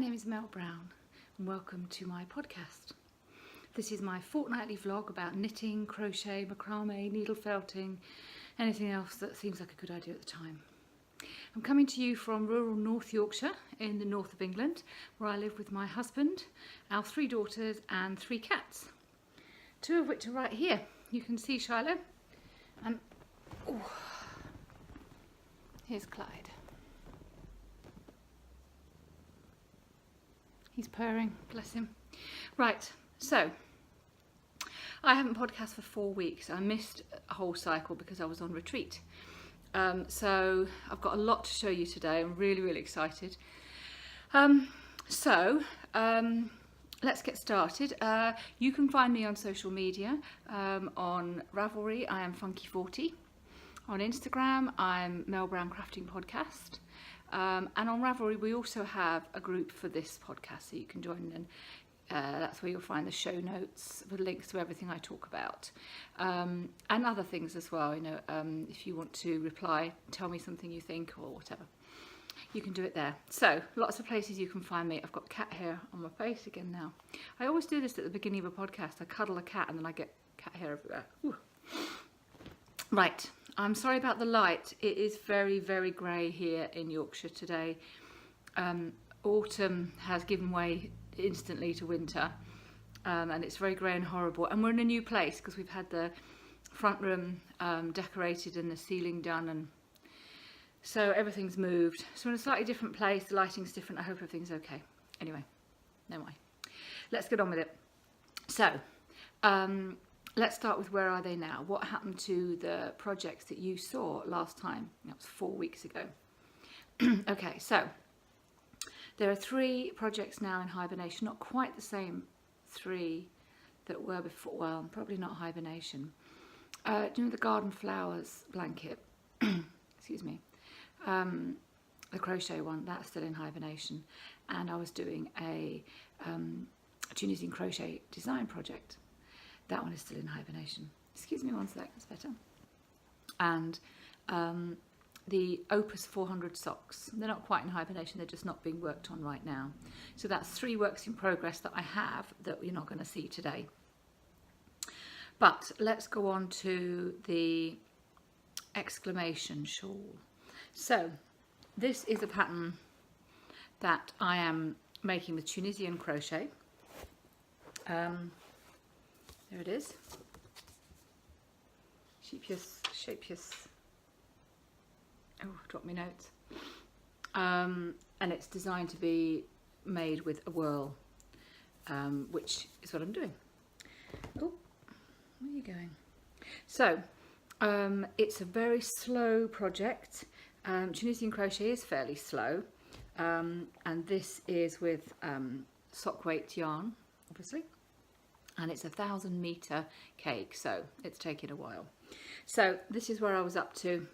name is Mel Brown and welcome to my podcast. This is my fortnightly vlog about knitting, crochet, macrame, needle felting, anything else that seems like a good idea at the time. I'm coming to you from rural North Yorkshire in the north of England, where I live with my husband, our 3 daughters and 3 cats, 2 of which are right here. You can see Shiloh and here's Clyde. He's purring, bless him. Right, so I haven't podcasted for 4 weeks. I missed a whole cycle because I was on retreat. So I've got a lot to show you today. I'm really excited. Let's get started. You can find me on social media. On Ravelry, I am Funky40. On Instagram, I'm Mel Brown Crafting Podcast. And on Ravelry, we also have a group for this podcast, so you can join in. That's where you'll find the show notes with links to everything I talk about, and other things as well. You know, if you want to reply, tell me something you think or whatever, you can do it there. So lots of places you can find me. I've got cat hair on my face again now. I always do this at the beginning of a podcast. I cuddle a cat and then I get cat hair everywhere. Ooh. Right, I'm sorry about the light. It is very grey here in Yorkshire today. Autumn has given way instantly to winter, and it's very grey and horrible, and we're in a new place because we've had the front room decorated and the ceiling done, and so everything's moved, so we're in a slightly different place. The lighting's different. I hope everything's okay. Anyway, never mind, let's get on with it. So let's start with where are they now. What happened to the projects that you saw last time? That was 4 weeks ago. Okay, so there are 3 projects now in hibernation, not quite the same 3 that were before. Well, probably not hibernation. Do you know the garden flowers blanket? Excuse me. The crochet one, that's still in hibernation. And I was doing a Tunisian crochet design project. That one is still in hibernation. Excuse me one sec, that's better. And the Opus 400 socks. They're not quite in hibernation, they're just not being worked on right now. So that's 3 works in progress that I have that you're not going to see today. But let's go on to the exclamation shawl. So this is a pattern that I am making with Tunisian crochet. There it is. Shapeous. Oh, drop me notes. And it's designed to be made with a whirl, which is what I'm doing. Oh, where are you going? So, it's a very slow project. Tunisian crochet is fairly slow, and this is with sock weight yarn, obviously. And it's a 1,000-meter cake, so it's taken a while. So this is where I was up to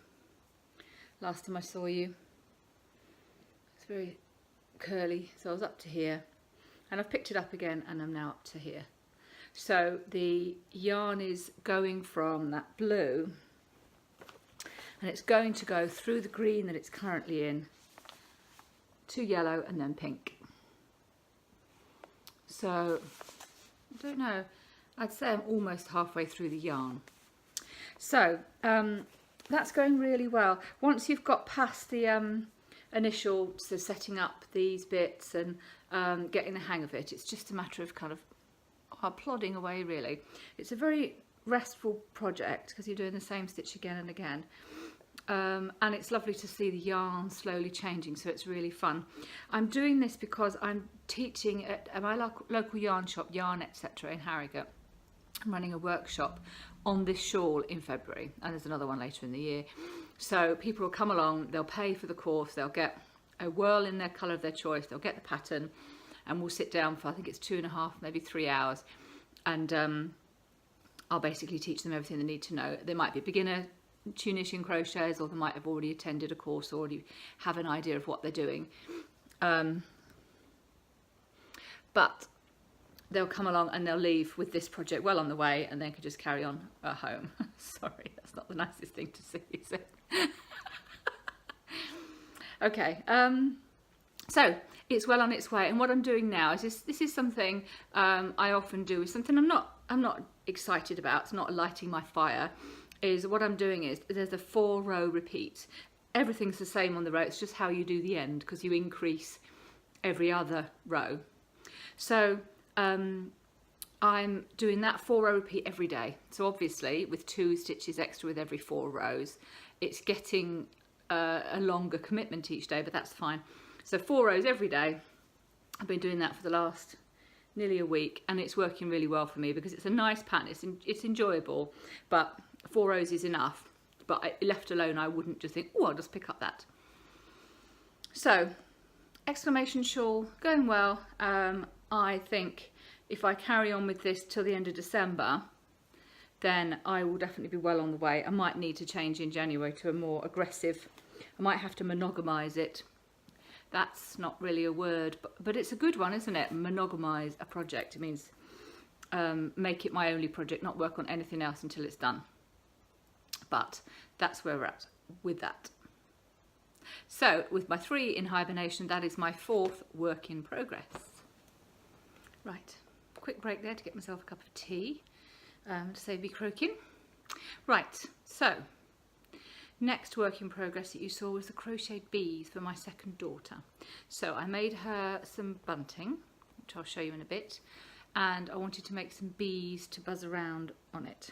last time I saw you. It's very curly, so I was up to here, and I've picked it up again and I'm now up to here. So the yarn is going from that blue, and it's going to go through the green that it's currently in to yellow and then pink. So I don't know, I'd say I'm almost halfway through the yarn. So that's going really well. Once you've got past the initial setting up these bits and getting the hang of it, it's just a matter of kind of plodding away really. It's a very restful project because you're doing the same stitch again and again. And it's lovely to see the yarn slowly changing, so it's really fun. I'm doing this because I'm teaching at my local yarn shop, Yarn Etc. in Harrogate. I'm running a workshop on this shawl in February, and there's another one later in the year. So people will come along, they'll pay for the course, they'll get a whirl in their colour of their choice, they'll get the pattern, and we'll sit down for, I think it's 2.5, maybe 3 hours, and I'll basically teach them everything they need to know. They might be beginner Tunisian crocheters, or they might have already attended a course, or already have an idea of what they're doing. But they'll come along and they'll leave with this project well on the way, and they can just carry on at home. Sorry, that's not the nicest thing to see, is it? Okay, so it's well on its way. And what I'm doing now is this is something I often do. Is something I'm not excited about. It's not lighting my fire. Is what I'm doing is there's a 4-row repeat. Everything's the same on the row. It's just how you do the end, because you increase every other row. So I'm doing that 4-row repeat every day. So obviously with 2 stitches extra with every 4 rows, it's getting a longer commitment each day, but that's fine. So 4 rows every day. I've been doing that for the last nearly a week, and it's working really well for me because it's a nice pattern. It's enjoyable, but 4 rows is enough. But left alone, I wouldn't just think, oh, I'll just pick up that. So, exclamation shawl, going well. I think if I carry on with this till the end of December, then I will definitely be well on the way. I might need to change in January to a more aggressive, I might have to monogamize it. That's not really a word, but it's a good one, isn't it? Monogamize a project. It means make it my only project, not work on anything else until it's done. But that's where we're at with that. So with my 3 in hibernation, that is my 4th work in progress. Right, quick break there to get myself a cup of tea to save me croaking. Right, so next work in progress that you saw was the crocheted bees for my second daughter. So I made her some bunting, which I'll show you in a bit, and I wanted to make some bees to buzz around on it.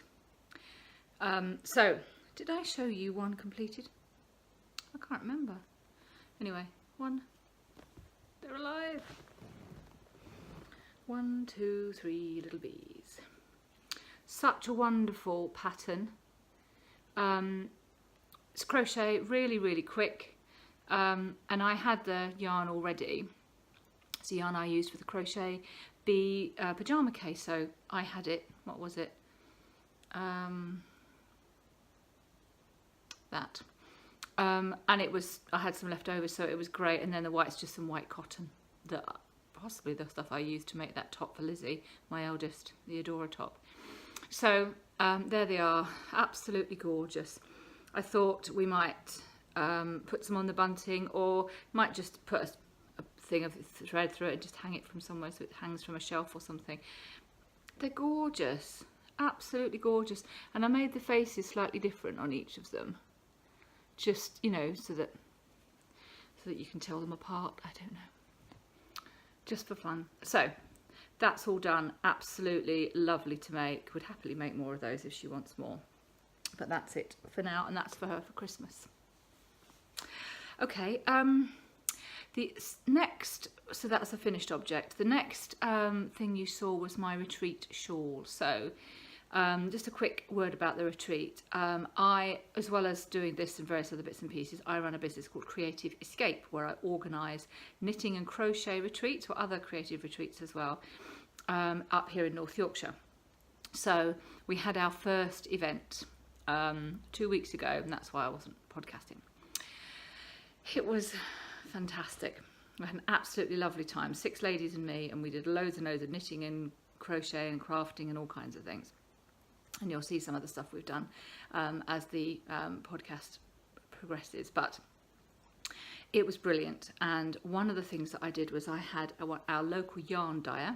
So, did I show you one completed? I can't remember. Anyway, one. They're alive. 1, 2, 3 little bees. Such a wonderful pattern. It's crochet, really, really quick. And I had the yarn already. It's the yarn I used for the crochet bee pyjama case. So I had it, what was it? That and it was, I had some left over, so it was great. And then the white's just some white cotton, that possibly the stuff I used to make that top for Lizzie, my eldest, the Adora top. So there they are, absolutely gorgeous. I thought we might put some on the bunting, or might just put a thing of thread through it and just hang it from somewhere so it hangs from a shelf or something. They're gorgeous, absolutely gorgeous. And I made the faces slightly different on each of them, just, you know, so that you can tell them apart. I don't know, just for fun. So that's all done, absolutely lovely to make. Would happily make more of those if she wants more, but that's it for now, and that's for her for Christmas. Okay, the next, so that's a finished object. The next thing you saw was my retreat shawl. So just a quick word about the retreat. I, as well as doing this and various other bits and pieces, I run a business called Creative Escape, where I organise knitting and crochet retreats, or other creative retreats as well, up here in North Yorkshire. So we had our first event 2 weeks ago, and that's why I wasn't podcasting. It was fantastic. I had an absolutely lovely time, 6 ladies and me, and we did loads and loads of knitting and crochet and crafting and all kinds of things. And you'll see some of the stuff we've done as the podcast progresses. But it was brilliant. And one of the things that I did was I had our local yarn dyer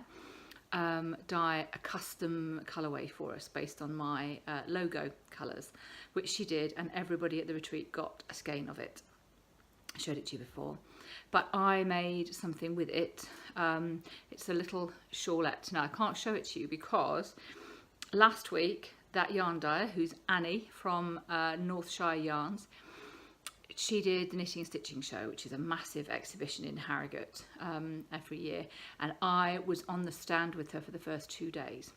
dye a custom colourway for us based on my logo colours, which she did, and everybody at the retreat got a skein of it. I showed it to you before. But I made something with it. It's a little shawlette. Now, I can't show it to you because last week, that yarn dyer, who's Annie from Northshire Yarns, she did the Knitting and Stitching Show, which is a massive exhibition in Harrogate every year. And I was on the stand with her for the first 2 days.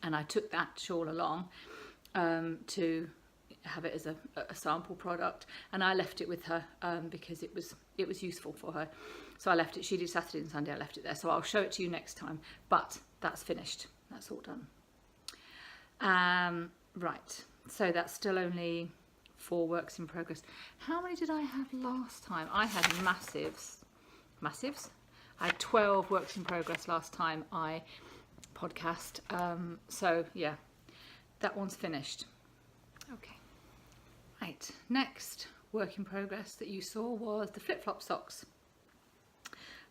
And I took that shawl along to have it as a sample product. And I left it with her because it was useful for her. So I left it. She did Saturday and Sunday. I left it there. So I'll show it to you next time. But that's finished. That's all done. Right, so that's still only 4 works in progress. How many did I have last time? I had massives. I had 12 works in progress last time I podcast. So yeah, that one's finished. Okay, right, next work in progress that you saw was the flip-flop socks.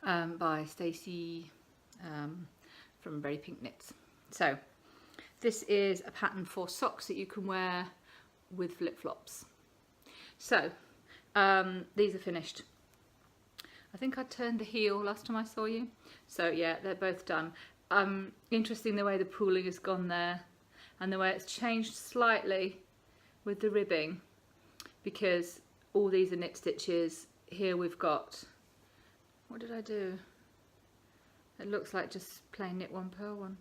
by Stacey from Very Pink Knits. So this is a pattern for socks that you can wear with flip-flops. So these are finished. I think I turned the heel last time I saw you. So yeah, they're both done. Interesting the way the pooling has gone there and the way it's changed slightly with the ribbing, because all these are knit stitches. Here we've got, what did I do? It looks like just plain knit one, purl one.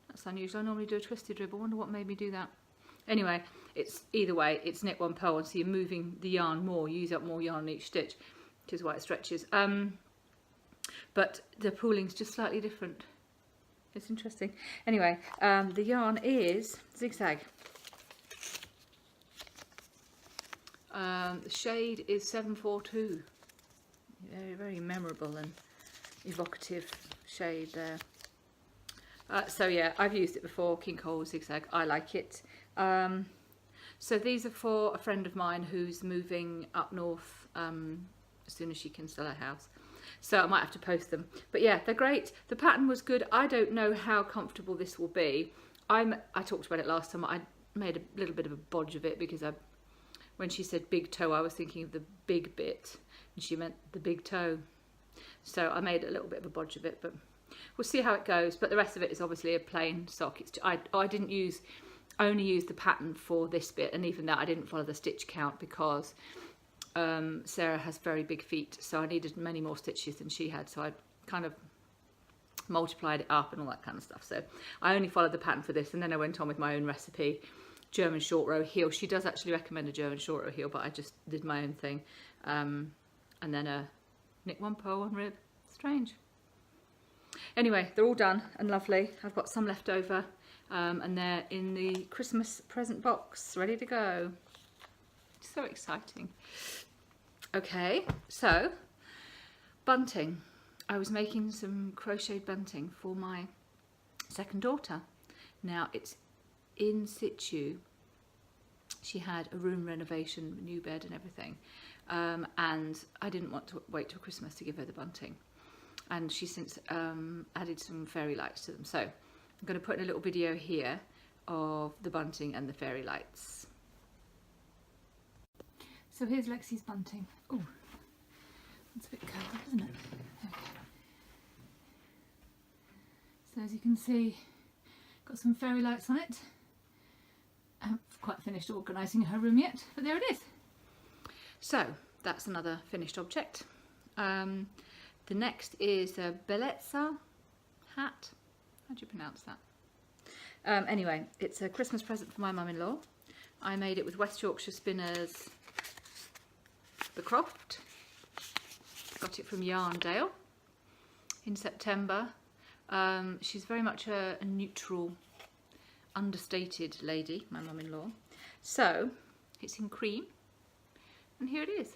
That's unusual. I normally do a twisted rib. I wonder what made me do that. Anyway, it's either way, it's knit one, purl one, so you're moving the yarn more, you use up more yarn in each stitch, which is why it stretches. But the pooling's just slightly different. It's interesting. Anyway, the yarn is zigzag. The shade is 742. Very, very memorable and evocative shade there. So yeah, I've used it before, King Cole zigzag. I like it. So these are for a friend of mine who's moving up north as soon as she can sell her house. So I might have to post them. But yeah, they're great. The pattern was good. I don't know how comfortable this will be. I talked about it last time. I made a little bit of a bodge of it because when she said big toe, I was thinking of the big bit, and she meant the big toe. So I made a little bit of a bodge of it, but we'll see how it goes. But the rest of it is obviously a plain sock. I only used the pattern for this bit, and even that I didn't follow the stitch count because Sarah has very big feet, so I needed many more stitches than she had, so I kind of multiplied it up and all that kind of stuff. So I only followed the pattern for this, and then I went on with my own recipe, German short row heel. She does actually recommend a German short row heel, but I just did my own thing. And then a knit one, purl one, rib. Strange. Anyway, they're all done and lovely. I've got some left over, and they're in the Christmas present box, ready to go. So exciting. Okay, so bunting. I was making some crocheted bunting for my second daughter. Now it's in situ. She had a room renovation, new bed and everything, and I didn't want to wait till Christmas to give her the bunting, and she's since added some fairy lights to them. So I'm going to put in a little video here of the bunting and the fairy lights. So here's Lexi's bunting. Oh, that's a bit cold, isn't it? Okay. So as you can see, got some fairy lights on it. I haven't quite finished organising her room yet, but there it is. So that's another finished object. The next is a bellezza hat. How do you pronounce that? Anyway, it's a Christmas present for my mum-in-law. I made it with West Yorkshire Spinners The Croft. Got it from Yarndale in September. She's very much a neutral, understated lady, my mum-in-law. So it's in cream, and here it is.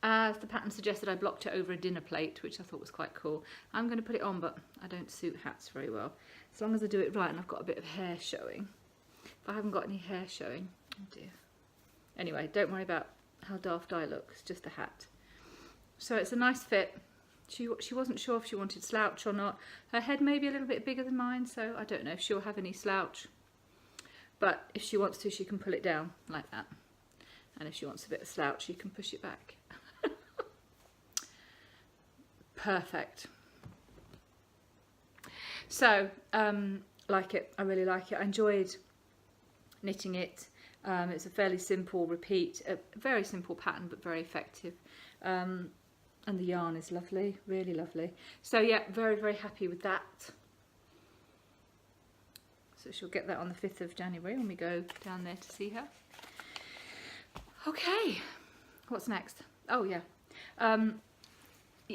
As the pattern suggested, I blocked it over a dinner plate, which I thought was quite cool. I'm going to put it on, but I don't suit hats very well. As long as I do it right and I've got a bit of hair showing. If I haven't got any hair showing, oh dear. Anyway, don't worry about how daft I look, it's just a hat. So it's a nice fit. She wasn't sure if she wanted slouch or not. Her head may be a little bit bigger than mine, so I don't know if she'll have any slouch. But if she wants to, she can pull it down like that. And if she wants a bit of slouch, she can push it back. Perfect. So, like it. I really like it. I enjoyed knitting it. It's a fairly simple repeat, a very simple pattern, but very effective. And the yarn is lovely, really lovely. So yeah, very, very happy with that. So she'll get that on the 5th of January when we go down there to see her. Okay, what's next? Oh yeah.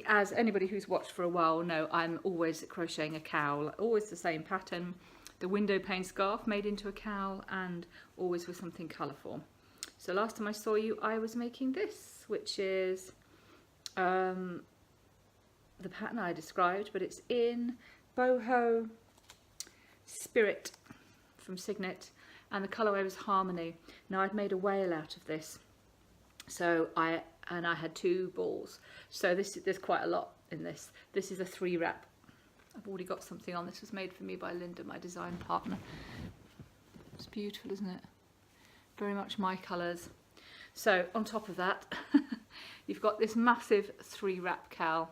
As anybody who's watched for a while know, I'm always crocheting a cowl, always the same pattern, the window pane scarf made into a cowl, and always with something colourful. So last time I saw you, I was making this, which is the pattern I described, but it's in Boho Spirit from Signet, and the colourway was Harmony. Now I'd made a whale out of this, So I had 2 balls. So there's quite a lot in this. This is a 3 wrap. I've already got something on. This was made for me by Linda, my design partner. It's beautiful, isn't it? Very much my colours. So on top of that, you've got this massive 3 wrap cowl.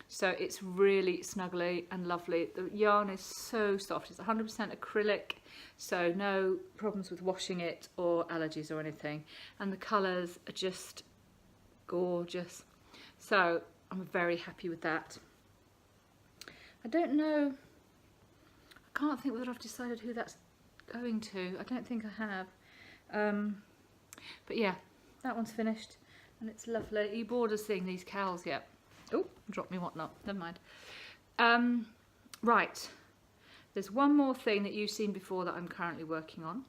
So it's really snuggly and lovely. The yarn is so soft. It's 100% acrylic, so no problems with washing it or allergies or anything. And the colours are just gorgeous. So I'm very happy with that. I don't know, I can't think whether I've decided who that's going to. I don't think I have. But yeah, that one's finished and it's lovely. Are you bored of seeing these cowls yet? Oh, dropped me whatnot, never mind. Right, there's one more thing that you've seen before that I'm currently working on.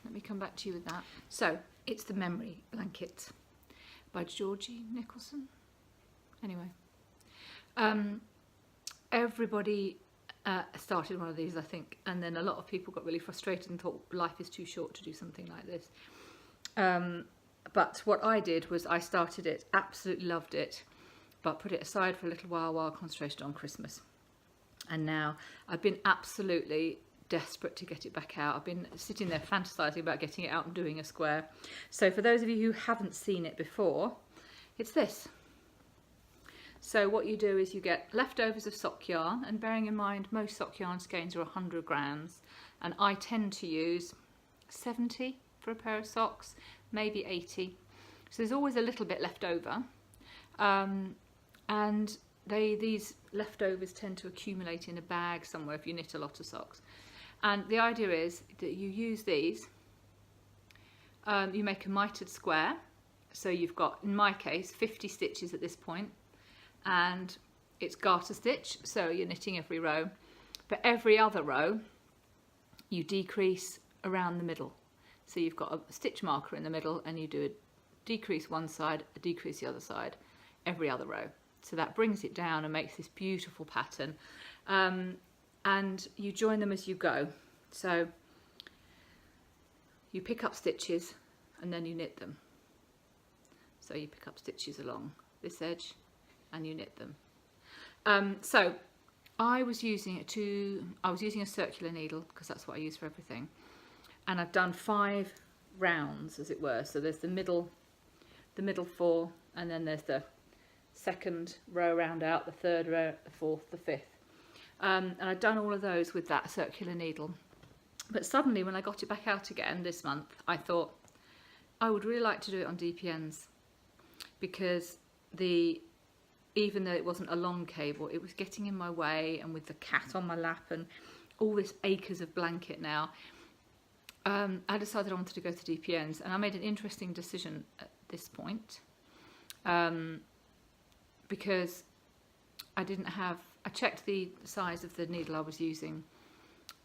Let me come back to you with that. So, it's the Memory Blanket by Georgie Nicholson. Anyway, everybody started one of these, I think, and then a lot of people got really frustrated and thought life is too short to do something like this. But what I did was I started it, absolutely loved it, but put it aside for a little while I concentrated on Christmas. And now I've been absolutely desperate to get it back out. I've been sitting there fantasizing about getting it out and doing a square. So for those of you who haven't seen it before, it's this. So what you do is you get leftovers of sock yarn, and bearing in mind most sock yarn skeins are 100 grams, and I tend to use 70 for a pair of socks, maybe 80. So there's always a little bit left over. And these leftovers tend to accumulate in a bag somewhere if you knit a lot of socks. And the idea is that you use these, you make a mitered square. So you've got, in my case, 50 stitches at this point, and it's garter stitch, so you're knitting every row. But every other row, you decrease around the middle. So you've got a stitch marker in the middle, and you do a decrease one side, a decrease the other side, every other row. So that brings it down and makes this beautiful pattern. And you join them as you go. So you pick up stitches and then you knit them. So you pick up stitches along this edge and you knit them. So I was using a circular needle because that's what I use for everything. And I've done 5 rounds, as it were. So there's the middle 4, and then there's the second row round out, the third row, the fourth, the fifth. And I'd done all of those with that circular needle. But suddenly when I got it back out again this month, I thought I would really like to do it on DPNs, because even though it wasn't a long cable, it was getting in my way, and with the cat on my lap and all this acres of blanket now, I decided I wanted to go to DPNs, and I made an interesting decision at this point. Because I checked the size of the needle I was using.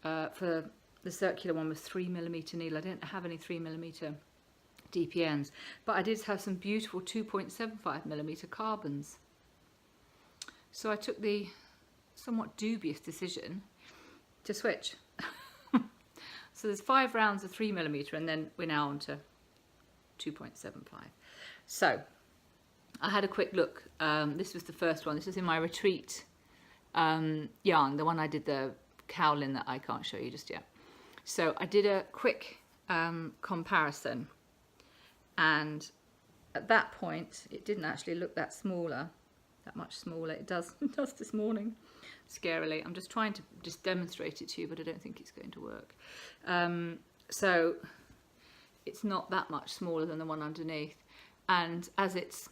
For the circular one was 3mm needle. I didn't have any 3mm DPNs, but I did have some beautiful 2.75mm carbons. So I took the somewhat dubious decision to switch. So there's 5 rounds of 3mm, and then we're now on to 2.75. So I had a quick look. This was the first one. This was in my retreat yarn, the one I did the cowl in that I can't show you just yet. So I did a quick comparison, and at that point it didn't actually look that much smaller. It does this morning, scarily. I'm just trying to demonstrate it to you, but I don't think it's going to work. So it's not that much smaller than the one underneath, and as it's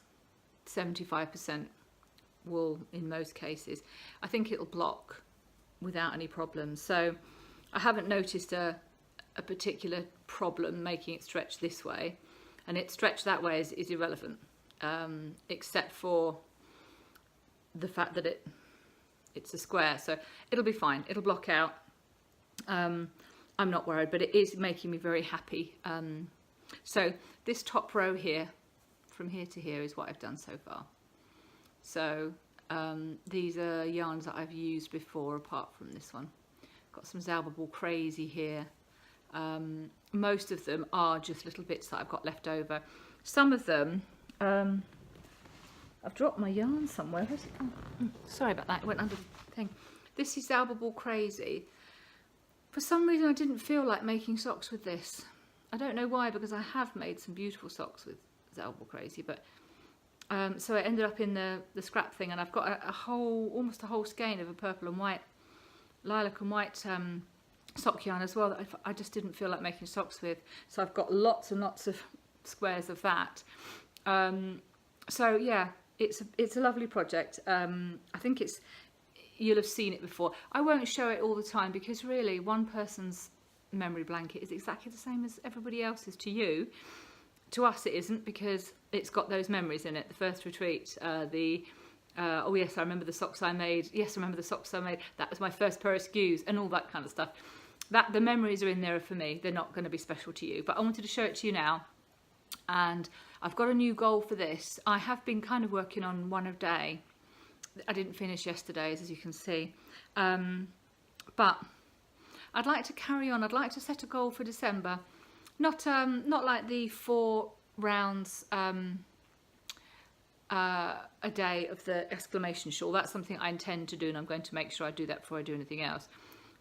75% wool in most cases, I think it'll block without any problems. So I haven't noticed a particular problem making it stretch this way, and it stretched that way is irrelevant, except for the fact that it's a square, so it'll be fine, it'll block out. I'm not worried, but it is making me very happy. So this top row here, from here to here, is what I've done so far. So these are yarns that I've used before, apart from this one. Got some Zalba Ball Crazy here, most of them are just little bits that I've got left over. Some of them, I've dropped my yarn somewhere. Where's it? Oh, sorry about that, it went under the thing. This is Alba Ball Crazy. For some reason I didn't feel like making socks with this. I don't know why, because I have made some beautiful socks with Alba Ball Crazy, but so it ended up in the scrap thing, and I've got almost a whole skein of a purple and white, lilac and white sock yarn as well that I just didn't feel like making socks with. So I've got lots and lots of squares of that. So yeah, it's a lovely project. I think you'll have seen it before. I won't show it all the time, because really one person's memory blanket is exactly the same as everybody else's to you. To us it isn't, because it's got those memories in it. The first retreat, oh yes, I remember the socks I made. Yes, I remember the socks I made. That was my first pair of skews, and all that kind of stuff. The memories are in there for me. They're not going to be special to you. But I wanted to show it to you now. And I've got a new goal for this. I have been kind of working on one a day. I didn't finish yesterday's, as you can see. But I'd like to carry on. I'd like to set a goal for December. Not like the 4 rounds a day of the exclamation shawl. That's something I intend to do, and I'm going to make sure I do that before I do anything else.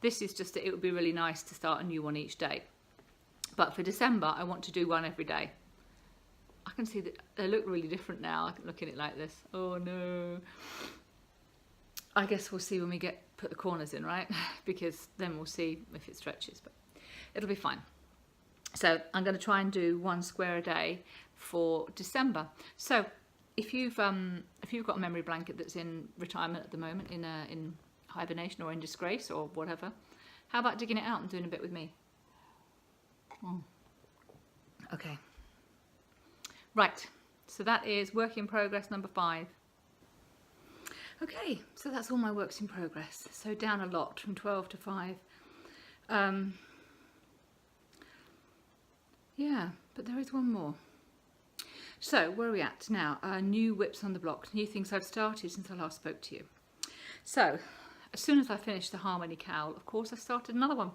This is just that it would be really nice to start a new one each day. But for December, I want to do one every day. I can see that they look really different now. I can look at it like this. Oh no. I guess we'll see when we put the corners in, right? Because then we'll see if it stretches, but it'll be fine. So I'm going to try and do 1 square a day for December. So if you've got a memory blanket that's in retirement at the moment, in hibernation or in disgrace or whatever, how about digging it out and doing a bit with me? Okay. Right. So that is work in progress number 5. Okay, so that's all my works in progress. So down a lot from 12 to 5. Yeah, but there is one more. So where are we at now? New whips on the block, new things I've started since I last spoke to you. So as soon as I finished the Harmony cowl, of course I started another one.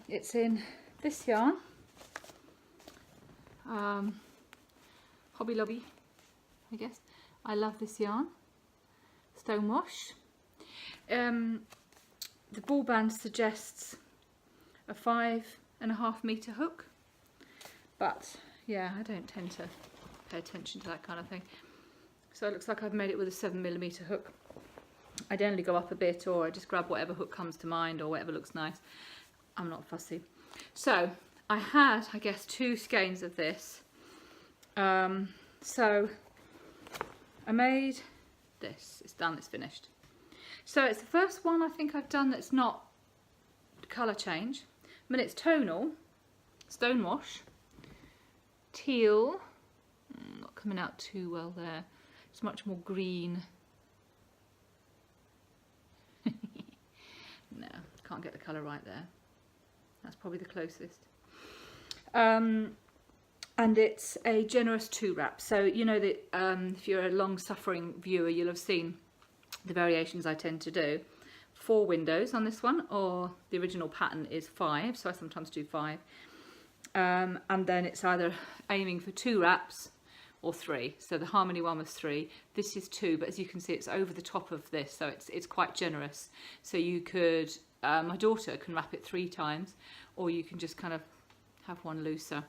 It's in this yarn, Hobby Lobby, I guess. I love this yarn, Stonewash. The ball band suggests a 5.5 metre hook, but yeah, I don't tend to pay attention to that kind of thing. So it looks like I've made it with a 7mm hook. I generally go up a bit, or I just grab whatever hook comes to mind or whatever looks nice. I'm not fussy. So I had, I guess, 2 skeins of this. So I made this. It's done, it's finished. So it's the first one I think I've done that's not colour change. I mean, it's tonal, Stonewash, teal, not coming out too well there. It's much more green. No, can't get the colour right there. That's probably the closest. And it's a generous 2 wrap. So you know that if you're a long-suffering viewer, you'll have seen the variations I tend to do. 4 windows on this one, or the original pattern is 5, so I sometimes do 5. And then it's either aiming for 2 wraps or 3. So the Harmony one was 3. This is 2, but as you can see, it's over the top of this, so it's quite generous. So you could, my daughter can wrap it 3 times, or you can just kind of have one looser.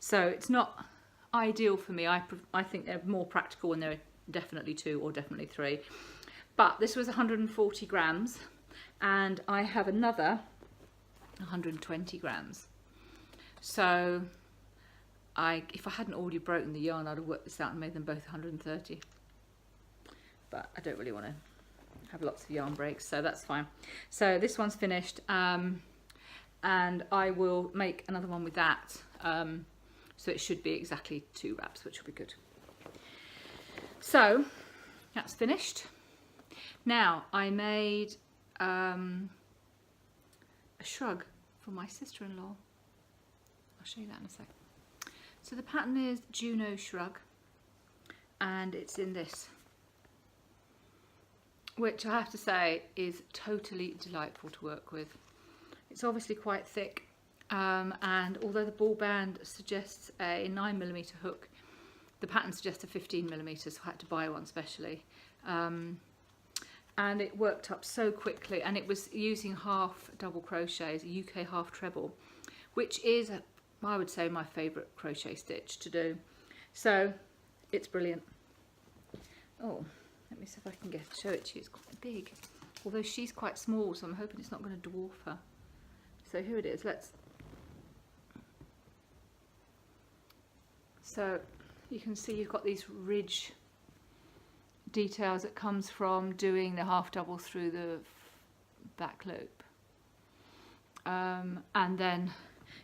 So it's not ideal for me. I think they're more practical when they're definitely 2 or definitely 3. But this was 140 grams, and I have another 120 grams. So if I hadn't already broken the yarn, I'd have worked this out and made them both 130. But I don't really want to have lots of yarn breaks, so that's fine. So this one's finished, and I will make another one with that. So it should be exactly 2 wraps, which will be good. So that's finished. Now I made a shrug for my sister-in-law. I'll show you that in a sec. So the pattern is Juno Shrug, and it's in this, which I have to say is totally delightful to work with. It's obviously quite thick, And although the ball band suggests a 9mm hook, the pattern suggests a 15mm, so I had to buy one specially. And it worked up so quickly, and it was using half double crochets, a UK half treble, which is, I would say, my favourite crochet stitch to do. So it's brilliant. Oh, let me see if I can show it to you. It's quite big, although she's quite small, so I'm hoping it's not going to dwarf her. So here it is. So you can see you've got these ridge details that comes from doing the half double through the back loop, and then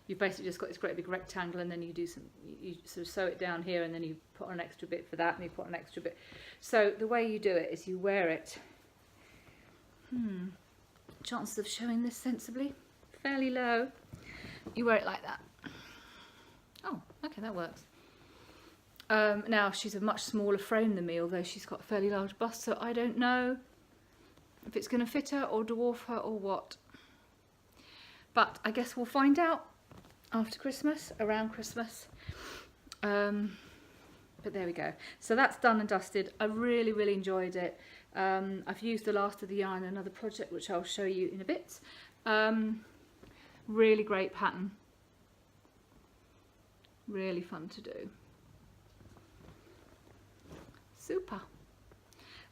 you've basically just got this great big rectangle, and then you sort of sew it down here, and then you put on an extra bit for that, and you put on an extra bit. So the way you do it is you wear it. Chances of showing this sensibly fairly low. You wear it like that. Oh, okay, that works. Now she's a much smaller frame than me, although she's got a fairly large bust, so I don't know if it's going to fit her or dwarf her or what. But I guess we'll find out after Christmas, around Christmas. But there we go. So that's done and dusted. I really, really enjoyed it. I've used the last of the yarn in another project, which I'll show you in a bit. Really great pattern. Really fun to do. Super.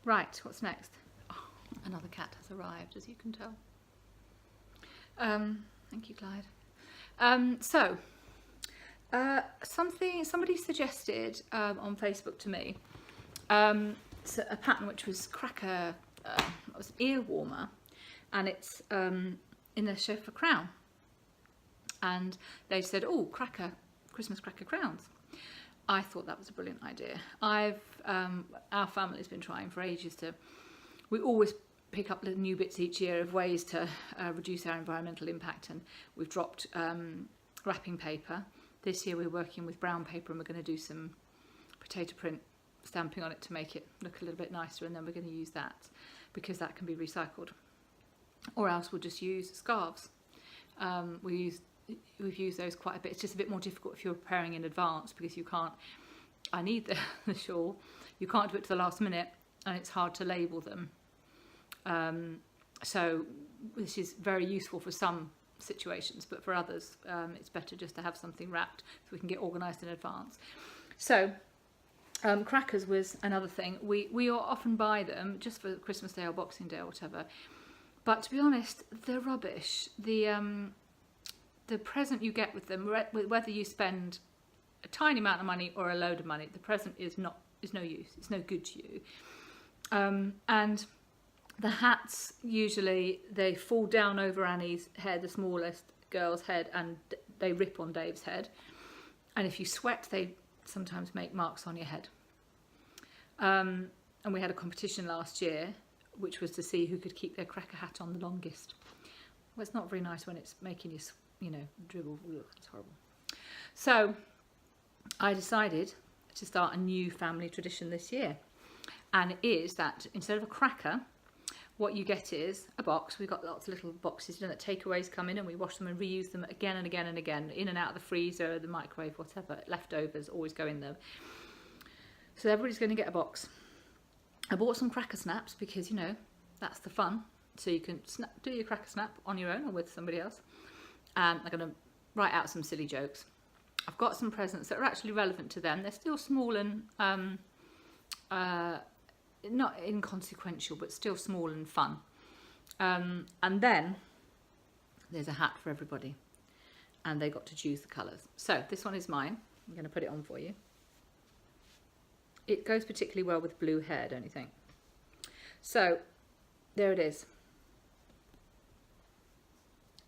Right, what's next? Oh, another cat has arrived, as you can tell. Thank you, Clyde. Somebody suggested on Facebook to me a pattern which was cracker. It was an ear warmer, and it's in a chauffeur crown. And they said, "Oh, Christmas cracker crowns." I thought that was a brilliant idea. Our family's been trying for ages we always pick up little new bits each year of ways to reduce our environmental impact, and we've dropped wrapping paper. This year we're working with brown paper, and we're going to do some potato print stamping on it to make it look a little bit nicer, and then we're going to use that because that can be recycled. Or else we'll just use scarves. We've used those quite a bit. It's just a bit more difficult if you're preparing in advance, because you can't, I need the shawl, you can't do it to the last minute, and it's hard to label them. So this is very useful for some situations, but for others it's better just to have something wrapped so we can get organised in advance. So crackers was another thing. We often buy them just for Christmas Day or Boxing Day or whatever, but to be honest, they're rubbish. The present you get with them, whether you spend a tiny amount of money or a load of money, the present is no use. It's no good to you. And the hats, usually they fall down over Annie's head, the smallest girl's head, and they rip on Dave's head. And if you sweat, they sometimes make marks on your head. And we had a competition last year, which was to see who could keep their cracker hat on the longest. Well, it's not very nice when it's making you dribble. It's horrible. So I decided to start a new family tradition this year. And it is that instead of a cracker, what you get is a box. We've got lots of little boxes, that takeaways come in, and we wash them and reuse them again and again and again, in and out of the freezer, the microwave, whatever. Leftovers always go in there. So everybody's going to get a box. I bought some cracker snaps because, that's the fun. So you can do your cracker snap on your own or with somebody else. And I'm going to write out some silly jokes. I've got some presents that are actually relevant to them. They're still small and not inconsequential, but still small and fun. And then there's a hat for everybody, and they got to choose the colours. So this one is mine. I'm going to put it on for you. It goes particularly well with blue hair, don't you think? So there it is.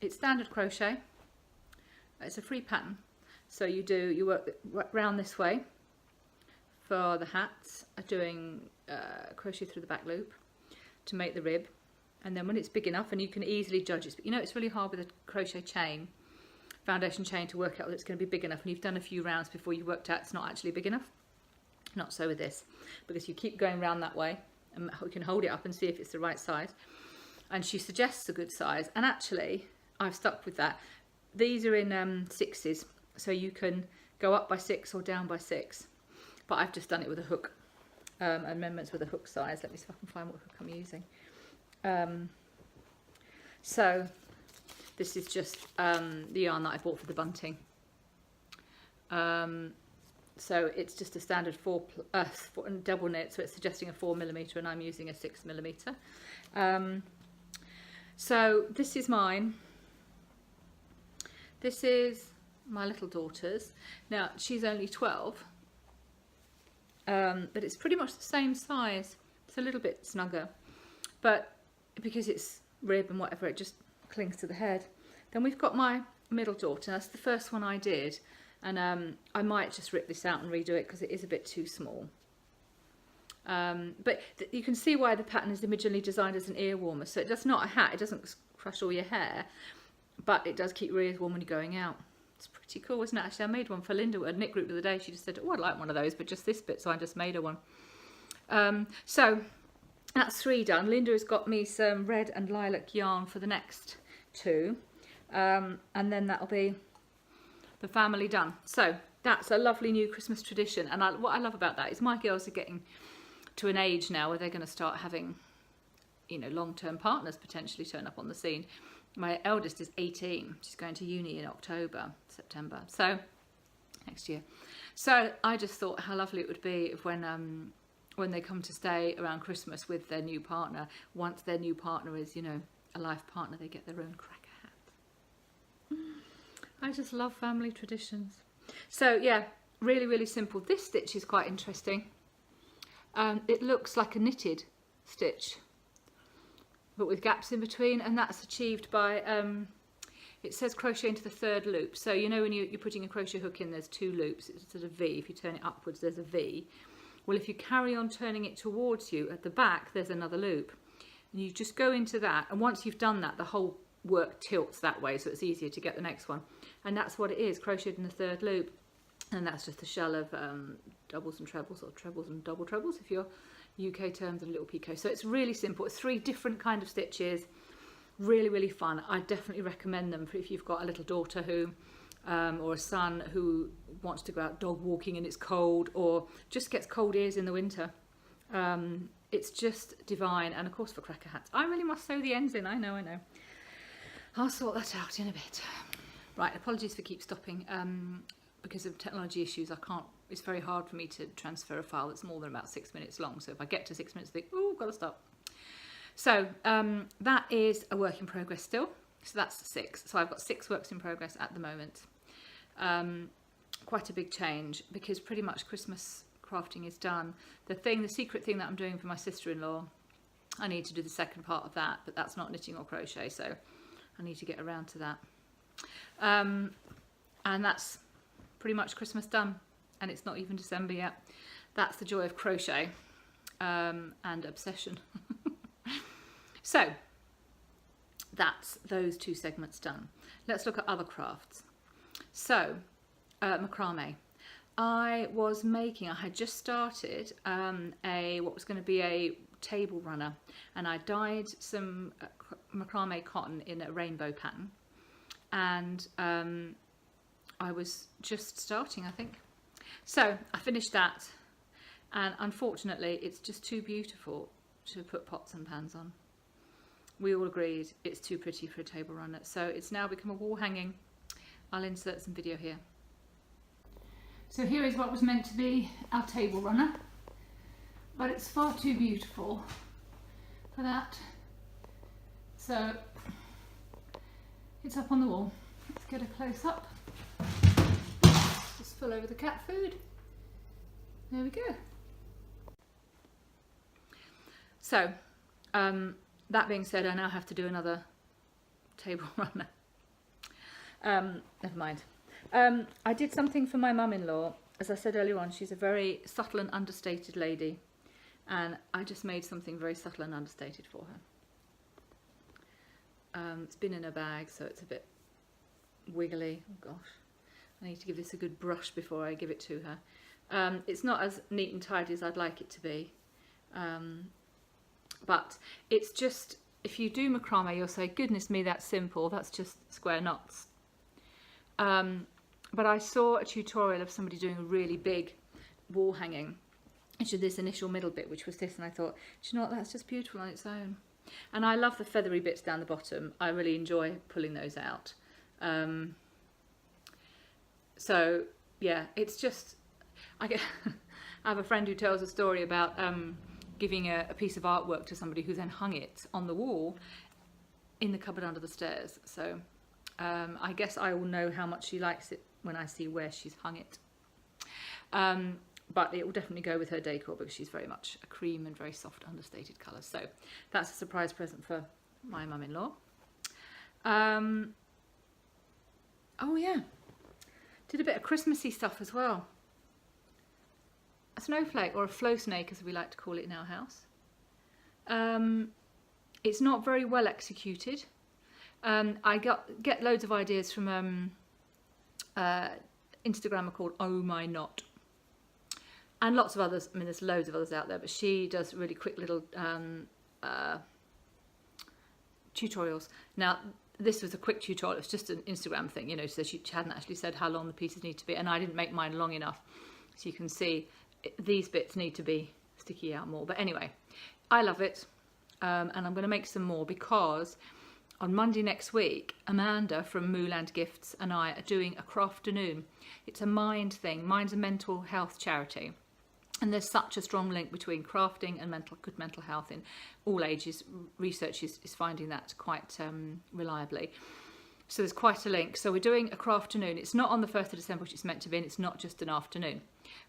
It's standard crochet. It's a free pattern. So you work round this way for the hats, doing crochet through the back loop to make the rib, and then when it's big enough, and you can easily judge it, it's really hard with a crochet chain, foundation chain, to work out that it's going to be big enough, and you've done a few rounds before you worked out it's not actually big enough. Not so with this, because you keep going round that way, and you can hold it up and see if it's the right size. And she suggests a good size, and actually I've stuck with that. these are in sixes, so you can go up by 6 or down by 6, but I've just done it with a hook, amendments with a hook size. Let me see if I can find what hook I'm using. So this is just the yarn that I bought for the bunting. So it's just a standard 4 double knit, so it's suggesting a 4mm, and I'm using a 6mm. So this is mine. This is my little daughter's. Now she's only 12, but it's pretty much the same size. It's a little bit snugger, but because it's rib and whatever, it just clings to the head. Then we've got my middle daughter. That's the first one I did, and I might just rip this out and redo it because it is a bit too small. But you can see why the pattern is originally designed as an ear warmer. So it's not a hat, it doesn't crush all your hair, but it does keep your ears warm when you're going out. It's pretty cool, isn't it? Actually, I made one for Linda at a knit group the other day. She just said, oh, I'd like one of those, but just this bit, so I just made her one. So that's 3 done. Linda has got me some red and lilac yarn for the next 2, and then that'll be the family done. So that's a lovely new Christmas tradition, and what I love about that is my girls are getting to an age now where they're going to start having, you know, long-term partners potentially turn up on the scene. My eldest is 18. She's going to uni in September, so next year. So I just thought how lovely it would be if when they come to stay around Christmas with their new partner, once their new partner is, you know, a life partner, they get their own cracker hat. I just love family traditions. So yeah, really, really simple. This stitch is quite interesting. It looks like a knitted stitch, but with gaps in between, and that's achieved by, it says crochet into the 3rd loop. So you know when you're putting a crochet hook in, there's 2 loops, it's sort of V. If you turn it upwards, there's a V. Well, if you carry on turning it towards you, at the back there's another loop, and you just go into that, and once you've done that, the whole work tilts that way, so it's easier to get the next one. And that's what it is, crocheted in the 3rd loop. And that's just a shell of doubles and trebles, or trebles and double trebles if you're UK terms, and a little picot. So it's really simple. It's 3 different kind of stitches. Really, really fun. I definitely recommend them for if you've got a little daughter who, or a son who wants to go out dog walking and it's cold, or just gets cold ears in the winter. It's just divine. And of course for cracker hats, I really must sew the ends in. I know. I'll sort that out in a bit. Right, apologies for keep stopping. Because of technology issues, it's very hard for me to transfer a file that's more than about 6 minutes long. So if I get to 6 minutes, I think, oh, got to stop. So that is a work in progress still. So that's 6. So I've got 6 works in progress at the moment. Quite a big change because pretty much Christmas crafting is done. The secret thing that I'm doing for my sister-in-law, I need to do the second part of that, but that's not knitting or crochet, so I need to get around to that. And that's pretty much Christmas done, and it's not even December yet. That's the joy of crochet and obsession. So that's those 2 segments done. Let's look at other crafts. So macrame. I had just started what was going to be a table runner, and I dyed some macrame cotton in a rainbow pattern, and I was just starting, I think. So I finished that, and unfortunately it's just too beautiful to put pots and pans on. We all agreed it's too pretty for a table runner, so it's now become a wall hanging. I'll insert some video here. So here is what was meant to be our table runner, but it's far too beautiful for that. So it's up on the wall. Let's get a close up. Just fill over the cat food. There we go. So that being said, I now have to do another table runner. Never mind. I did something for my mum-in-law. As I said earlier on, she's a very subtle and understated lady, and I just made something very subtle and understated for her. It's been in her bag, so it's a bit wiggly. Oh gosh, I need to give this a good brush before I give it to her. It's not as neat and tidy as I'd like it to be, but it's just, if you do macrame, you'll say, goodness me, that's simple, that's just square knots. But I saw a tutorial of somebody doing a really big wall hanging. It did this initial middle bit, which was this, and I thought, do you know what, that's just beautiful on its own. And I love the feathery bits down the bottom. I really enjoy pulling those out. So yeah, it's just, I have a friend who tells a story about giving a piece of artwork to somebody who then hung it on the wall in the cupboard under the stairs. So I guess I will know how much she likes it when I see where she's hung it. But it will definitely go with her decor because she's very much a cream and very soft understated colours. So that's a surprise present for my mum-in-law. Oh yeah, did a bit of Christmassy stuff as well. A snowflake, or a flow snake as we like to call it in our house. It's not very well executed. I get loads of ideas from Instagrammer called Oh My Knot. And lots of others. I mean, there's loads of others out there, but she does really quick little tutorials. Now, this was a quick tutorial. It's just an Instagram thing, you know, so she hadn't actually said how long the pieces need to be, and I didn't make mine long enough. So you can see these bits need to be sticky out more. But anyway, I love it, and I'm going to make some more because on Monday next week, Amanda from Mooland Gifts and I are doing a crafternoon. It's a mind thing. Mind's a mental health charity. And there's such a strong link between crafting and good mental health in all ages. Research is finding that quite reliably. So there's quite a link. So we're doing a crafternoon. It's not on the 1st of December, which it's meant to be, and it's not just an afternoon.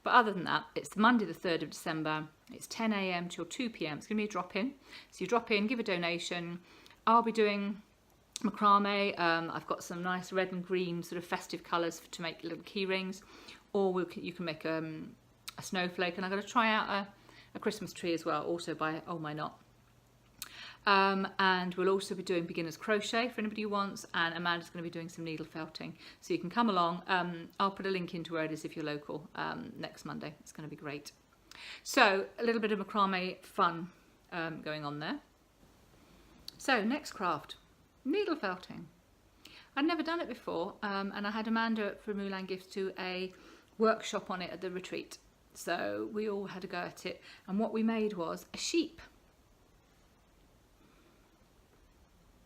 But other than that, it's Monday the 3rd of December. It's 10 a.m. till 2 p.m. It's going to be a drop-in. So you drop in, give a donation. I'll be doing macrame. I've got some nice red and green sort of festive colours to make little key rings. Or you can make a snowflake, and I'm going to try out a Christmas tree as well, also by Oh My Knot. And we'll also be doing beginner's crochet for anybody who wants, and Amanda's going to be doing some needle felting, so you can come along. I'll put a link into where it is if you're local next Monday. It's going to be great. So a little bit of macrame fun going on there. So next craft, needle felting. I'd never done it before, and I had Amanda from Mooland Gifts do a workshop on it at the retreat. So we all had a go at it, and what we made was a sheep.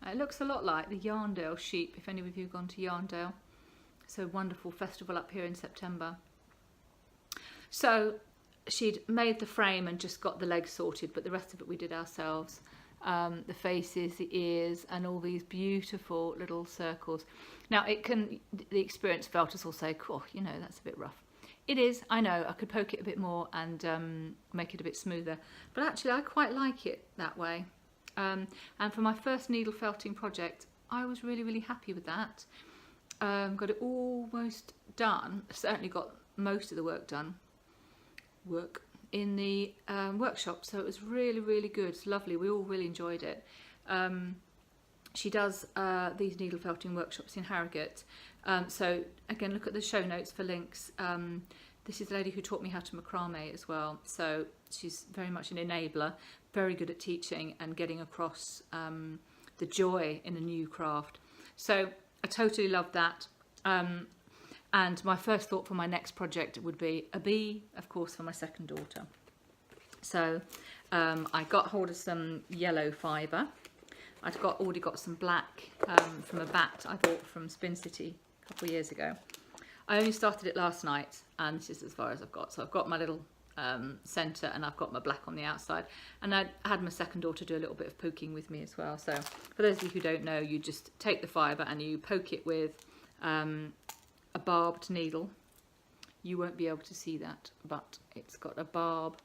It looks a lot like the Yarndale sheep, if any of you have gone to Yarndale. It's a wonderful festival up here in September. So she'd made the frame and just got the legs sorted, but the rest of it we did ourselves. The faces, the ears, and all these beautiful little circles. Now, the experienced felters will say, "Cool, you know, that's a bit rough." It is, I know, I could poke it a bit more and make it a bit smoother, but actually I quite like it that way. And for my first needle felting project, I was really, really happy with that. Got it almost done, certainly got most of the work done, in the workshop, so it was really, really good. It's lovely, we all really enjoyed it. She does these needle felting workshops in Harrogate. So again, look at the show notes for links. This is the lady who taught me how to macrame as well. So she's very much an enabler, very good at teaching and getting across the joy in a new craft. So I totally love that. And my first thought for my next project would be a bee, of course, for my second daughter. So I got hold of some yellow fibre. I'd already got some black from a bat I bought from Spin City a couple of years ago. I only started it last night, and this is as far as I've got. So I've got my little centre, and I've got my black on the outside. And I had my second daughter do a little bit of poking with me as well. So for those of you who don't know, you just take the fibre and you poke it with a barbed needle. You won't be able to see that, but it's got a barb.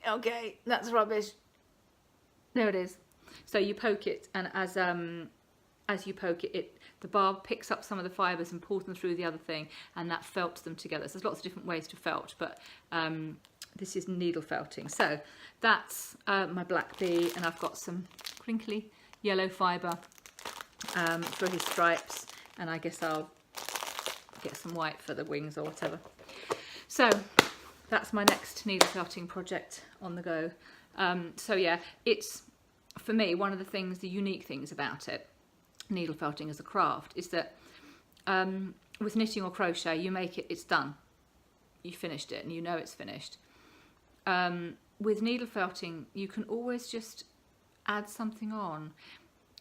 Okay, that's rubbish. There it is. So you poke it, and as you poke it, the barb picks up some of the fibres and pulls them through the other thing, and that felts them together. So there's lots of different ways to felt, but this is needle felting. So that's my black bee, and I've got some crinkly yellow fibre for his stripes, and I guess I'll get some white for the wings or whatever. So that's my next needle felting project on the go. So yeah, it's, for me, one of the things, the unique things about it, needle felting as a craft, is that with knitting or crochet, you make it, it's done. You finished it and you know it's finished. With needle felting, you can always just add something on.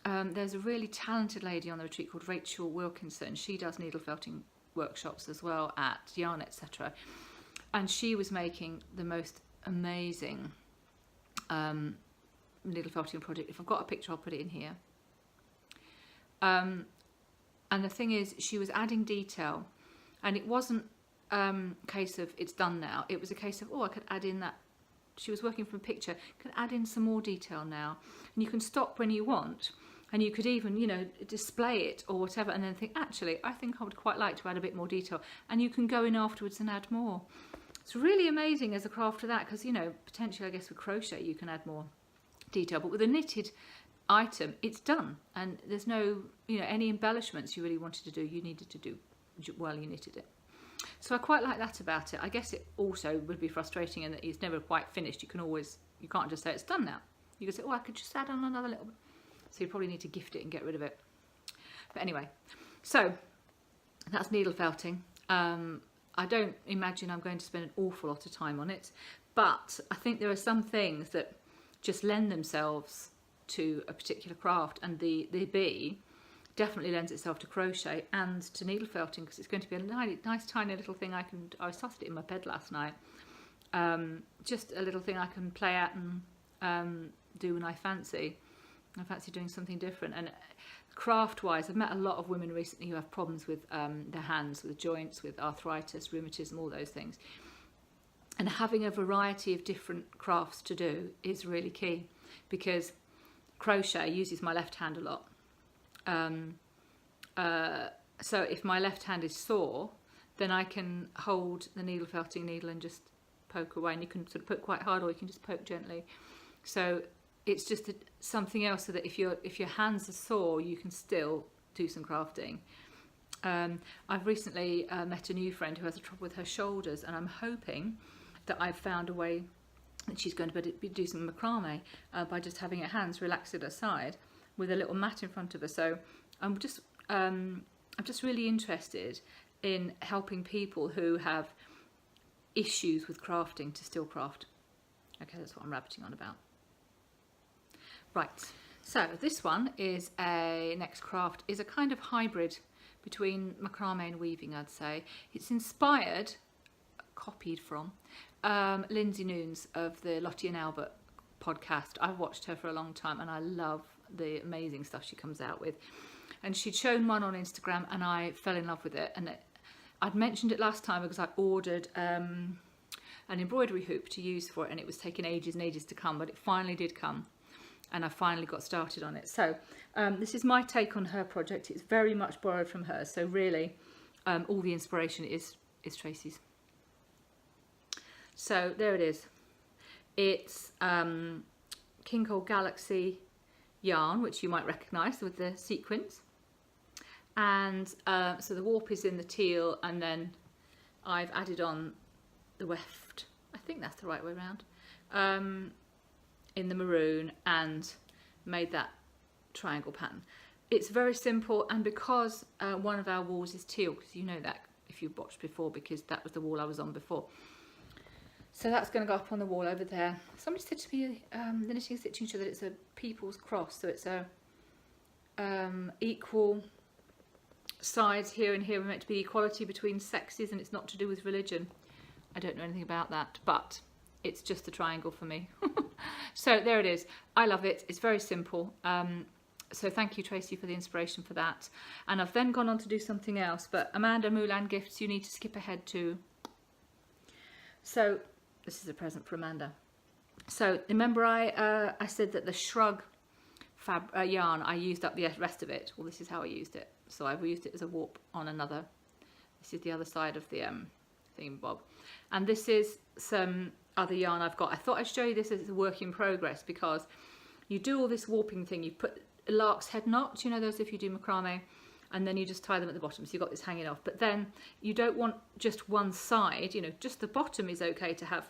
There's a really talented lady on the retreat called Rachel Wilkinson. She does needle felting workshops as well at Yarn, etc. And she was making the most amazing needle felting project. If I've got a picture, I'll put it in here. And the thing is, she was adding detail, and it wasn't a case of it's done now. It was a case of, oh, I could add in that. She was working from a picture, could add in some more detail now, and you can stop when you want, and you could even, you know, display it or whatever, and then think, actually, I think I would quite like to add a bit more detail, and you can go in afterwards and add more. It's really amazing as a craft for that, because, you know, potentially, I guess with crochet you can add more detail, but with a knitted item, it's done, and there's no, you know, any embellishments you really wanted to do, you needed to do while you knitted it. So I quite like that about it. I guess it also would be frustrating in that it's never quite finished. You can't just say it's done now. You can say, oh, I could just add on another little bit. So you probably need to gift it and get rid of it. But anyway, so that's needle felting. I don't imagine I'm going to spend an awful lot of time on it, but I think there are some things that just lend themselves to a particular craft, and the bee definitely lends itself to crochet and to needle felting, because it's going to be a nice tiny little thing I started it in my bed last night. Just a little thing I can play at and do when I fancy doing something different. And craft wise, I've met a lot of women recently who have problems with their hands, with joints, with arthritis, rheumatism, all those things. And having a variety of different crafts to do is really key, because crochet uses my left hand a lot. So if my left hand is sore, then I can hold the needle felting needle and just poke away, and you can sort of poke quite hard, or you can just poke gently. So it's just something else, so that if your hands are sore, you can still do some crafting. I've recently met a new friend who has a trouble with her shoulders, and I'm hoping that I've found a way that she's going to do some macrame by just having her hands relaxed at her side with a little mat in front of her. So I'm just really interested in helping people who have issues with crafting to still craft. Okay, that's what I'm rabbiting on about. Right, so this one is next craft is a kind of hybrid between macrame and weaving, I'd say. It's inspired, copied from Lindsay Noons of the Lottie and Albert podcast. I've watched her for a long time, and I love the amazing stuff she comes out with. And she'd shown one on Instagram, and I fell in love with it. And I'd mentioned it last time because I ordered an embroidery hoop to use for it, and it was taking ages and ages to come, but it finally did come, and I finally got started on it. So this is my take on her project. It's very much borrowed from her, so really all the inspiration is Tracy's. So there it is. It's King Cole Galaxy yarn, which you might recognise with the sequins, and so the warp is in the teal, and then I've added on the weft, I think that's the right way around, in the maroon, and made that triangle pattern. It's very simple, and because one of our walls is teal, because you know that if you've watched before, because that was the wall I was on before. So that's going to go up on the wall over there. Somebody said to me, the Knitting Stitching show, that it's a people's cross, so it's a equal sides here and here are meant to be equality between sexes, and it's not to do with religion. I don't know anything about that, but it's just a triangle for me. So there it is. I love it. It's very simple. So thank you, Tracy, for the inspiration for that. And I've then gone on to do something else, but Amanda Moulan Gifts, you need to skip ahead to. So this is a present for Amanda. So remember I said that the shrug yarn, I used up the rest of it. Well, this is how I used it. So I've used it as a warp on another. This is the other side of the thingamabob. And this is some other yarn I've got. I thought I'd show you this as a work in progress, because you do all this warping thing. You put lark's head knots, you know those if you do macrame, and then you just tie them at the bottom, so you've got this hanging off. But then you don't want just one side, you know, just the bottom is okay to have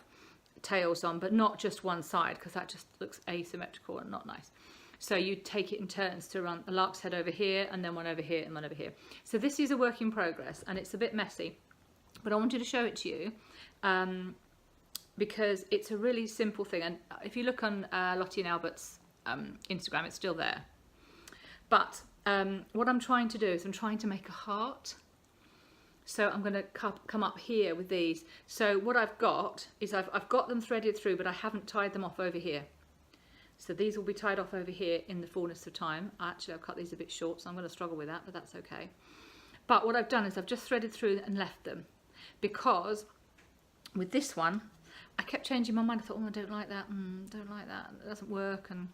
tails on, but not just one side, because that just looks asymmetrical and not nice. So you take it in turns to run a lark's head over here, and then one over here, and one over here. So this is a work in progress, and it's a bit messy, but I wanted to show it to you because it's a really simple thing. And if you look on Lottie and Albert's Instagram, it's still there. But what I'm trying to do is I'm trying to make a heart. So I'm going to come up here with these. So what I've got is I've got them threaded through, but I haven't tied them off over here. So these will be tied off over here in the fullness of time. Actually, I've cut these a bit short, so I'm going to struggle with that, but that's okay. But what I've done is I've just threaded through and left them, because with this one, I kept changing my mind. I thought, oh, I don't like that, don't like that, it doesn't work. And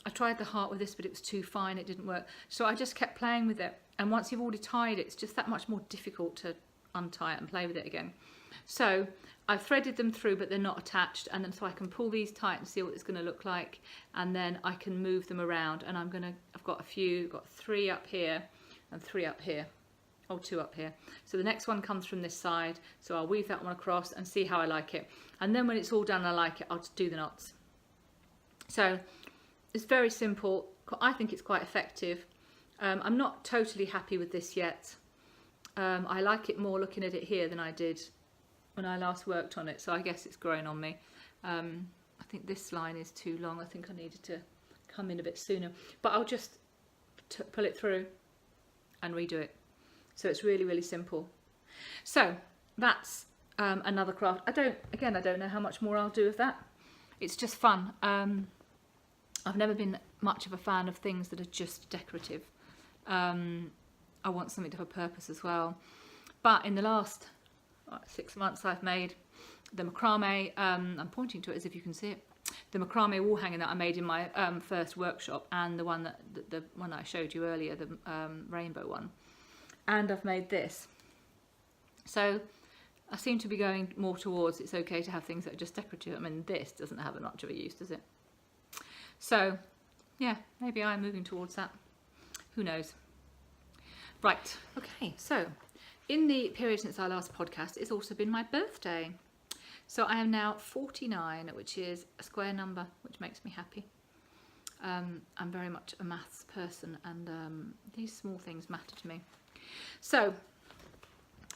I tried the heart with this, but it was too fine, it didn't work. So I just kept playing with it. And once you've already tied it, it's just that much more difficult to untie it and play with it again. So I've threaded them through, but they're not attached. And then so I can pull these tight and see what it's going to look like. And then I can move them around. And I've got 3 up here and 3 up here. Oh, 2 up here. So the next one comes from this side. So I'll weave that one across and see how I like it. And then when it's all done and I like it, I'll just do the knots. So it's very simple. I think it's quite effective. I'm not totally happy with this yet. I like it more looking at it here than I did when I last worked on it. So I guess it's growing on me. I think this line is too long. I think I needed to come in a bit sooner. But I'll just pull it through and redo it. So it's really, really simple. So that's another craft. I don't know how much more I'll do of that. It's just fun. I've never been much of a fan of things that are just decorative. I want something to have a purpose as well. But in the last 6 months I've made the macrame, I'm pointing to it as if you can see it, the macrame wall hanging that I made in my first workshop, and the one that I showed you earlier, the rainbow one. And I've made this. So I seem to be going more towards it's okay to have things that are just decorative. I mean, this doesn't have much of a use, does it? So yeah, maybe I'm moving towards that. Who knows? Right, okay, so in the period since our last podcast, it's also been my birthday. So I am now 49, which is a square number, which makes me happy. I'm very much a maths person, and these small things matter to me. So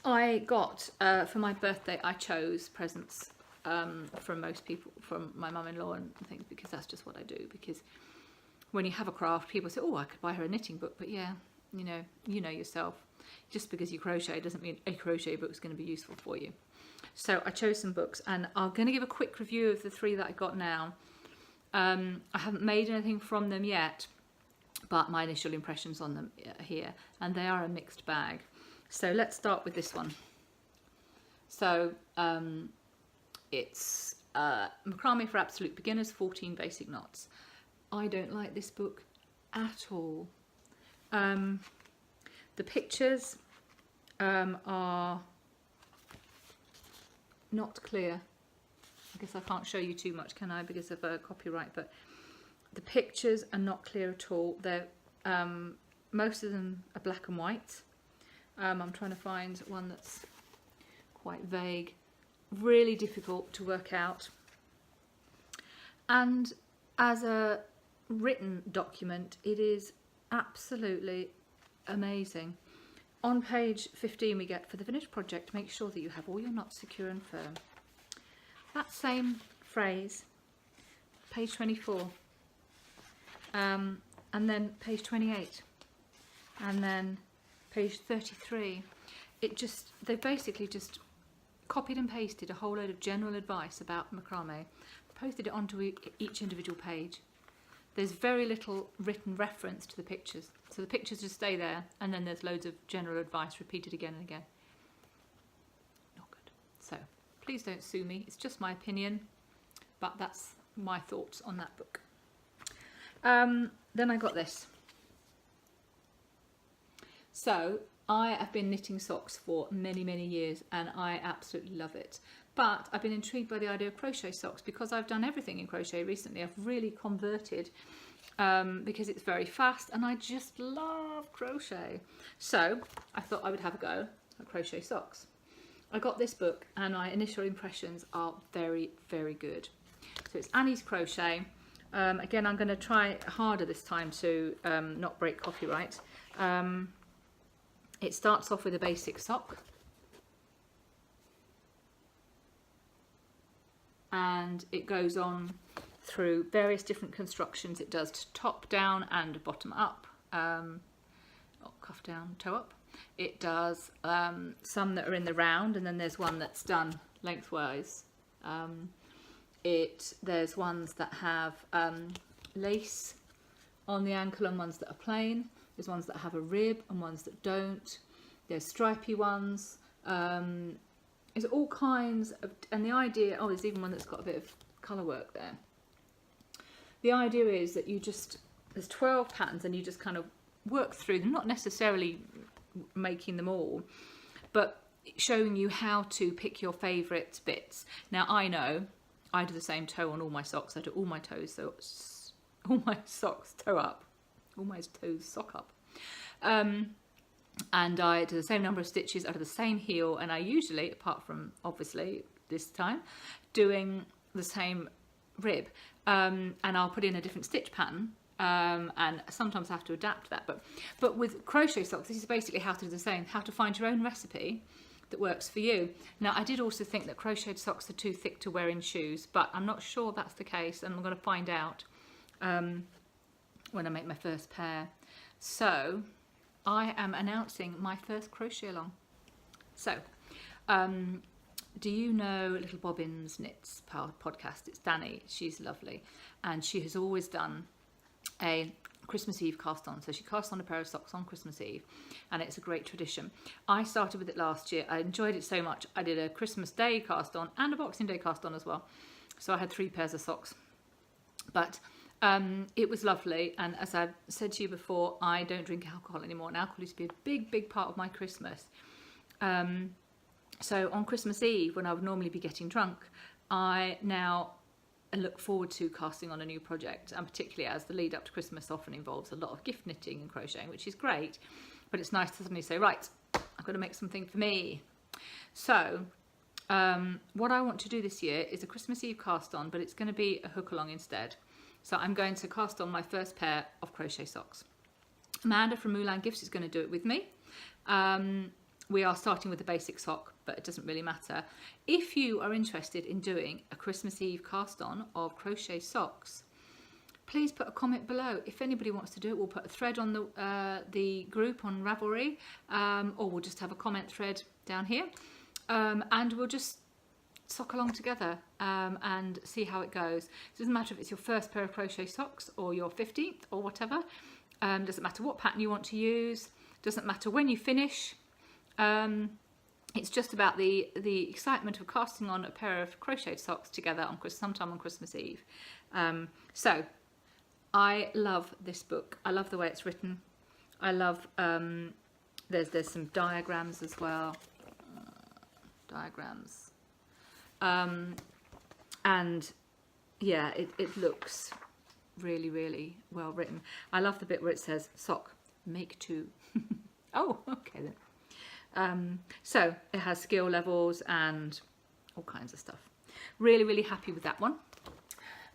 I got, for my birthday, I chose presents from most people, from my mum-in-law and things, because that's just what I do. Because when you have a craft, people say, oh, I could buy her a knitting book, but yeah, you know yourself. Just because you crochet doesn't mean a crochet book is going to be useful for you. So I chose some books, and I'm going to give a quick review of the 3 that I got now. I haven't made anything from them yet, but my initial impressions on them are here, and they are a mixed bag. So let's start with this one. So it's Macrame for Absolute Beginners, 14 Basic Knots. I don't like this book at all. The pictures are not clear. I guess I can't show you too much, can I, because of copyright, but the pictures are not clear at all. They're most of them are black and white. I'm trying to find one that's quite vague. Really difficult to work out. And as a written document, it is absolutely amazing. On page 15 we get, for the finished project, make sure that you have all your knots secure and firm. That same phrase, page 24, and then page 28, and then page 33. They basically just copied and pasted a whole load of general advice about macrame, posted it onto each individual page. There's very little written reference to the pictures. So the pictures just stay there, and then there's loads of general advice repeated again and again. Not good. So please don't sue me. It's just my opinion, but that's my thoughts on that book. Then I got this. So I have been knitting socks for many, many years, and I absolutely love it. But I've been intrigued by the idea of crochet socks, because I've done everything in crochet recently. I've really converted because it's very fast, and I just love crochet. So I thought I would have a go at crochet socks. I got this book and my initial impressions are very, very good. So it's Annie's Crochet. Again, I'm going to try harder this time to not break copyright. It starts off with a basic sock. And it goes on through various different constructions. It does top down and bottom up, cuff down, toe up. It does some that are in the round, and then there's one that's done lengthwise. There's ones that have lace on the ankle and ones that are plain. There's ones that have a rib and ones that don't. There's stripy ones. There's all kinds of, and the idea, oh, there's even one that's got a bit of colour work there. The idea is that there's 12 patterns and you just kind of work through them, not necessarily making them all, but showing you how to pick your favourite bits. Now, I know I do the same toe on all my socks. I do all my toes, so all my socks toe up, all my toes sock up. And I do the same number of stitches, I do the same heel, and I usually, apart from obviously this time, doing the same rib. And I'll put in a different stitch pattern, and sometimes I have to adapt that. But with crochet socks, this is basically how to do the same, how to find your own recipe that works for you. Now, I did also think that crocheted socks are too thick to wear in shoes, but I'm not sure that's the case, and I'm going to find out when I make my first pair. So I am announcing my first crochet along. So, do you know Little Bobbins Knits podcast? It's Danny. She's lovely, and she has always done a Christmas Eve cast on. So she casts on a pair of socks on Christmas Eve, and it's a great tradition. I started with it last year. I enjoyed it so much. I did a Christmas Day cast on and a Boxing Day cast on as well. So I had 3 pairs of socks. But it was lovely, and as I've said to you before, I don't drink alcohol anymore, and alcohol used to be a big, big part of my Christmas. So on Christmas Eve, when I would normally be getting drunk, I now look forward to casting on a new project, and particularly as the lead up to Christmas often involves a lot of gift knitting and crocheting, which is great, but it's nice to suddenly say, right, I've got to make something for me. So what I want to do this year is a Christmas Eve cast on, but it's going to be a hook along instead. So I'm going to cast on my first pair of crochet socks. Amanda from Mulan Gifts is going to do it with me. We are starting with the basic sock, but it doesn't really matter. If you are interested in doing a Christmas Eve cast on of crochet socks, please put a comment below. If anybody wants to do it, we'll put a thread on the group on Ravelry, or we'll just have a comment thread down here, and we'll just sock along together and see how it goes. It doesn't matter if it's your first pair of crochet socks or your 15th or whatever. Doesn't matter what pattern you want to use. Doesn't matter when you finish. It's just about the excitement of casting on a pair of crocheted socks together on sometime on Christmas Eve. So I love this book. I love the way it's written. I love there's some diagrams as well. Diagrams. And yeah, it looks really, really well written. I love the bit where it says sock, make 2. Oh, okay then. So it has skill levels and all kinds of stuff. Really, really happy with that one.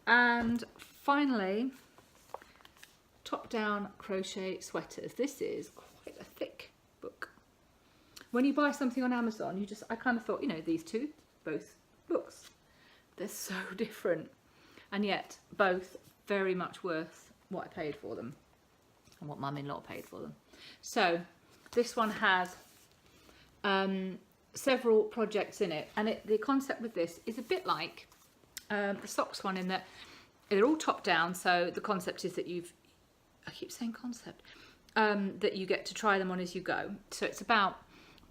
And finally, top down crochet sweaters. This is quite a thick book. When you buy something on Amazon, I kind of thought, you know, these two, both books, they're so different, and yet both very much worth what I paid for them and what mum-in-law paid for them. So this one has several projects in it, and the concept with this is a bit like the socks one, in that they're all top down. So the concept is that I keep saying concept, that you get to try them on as you go. So it's about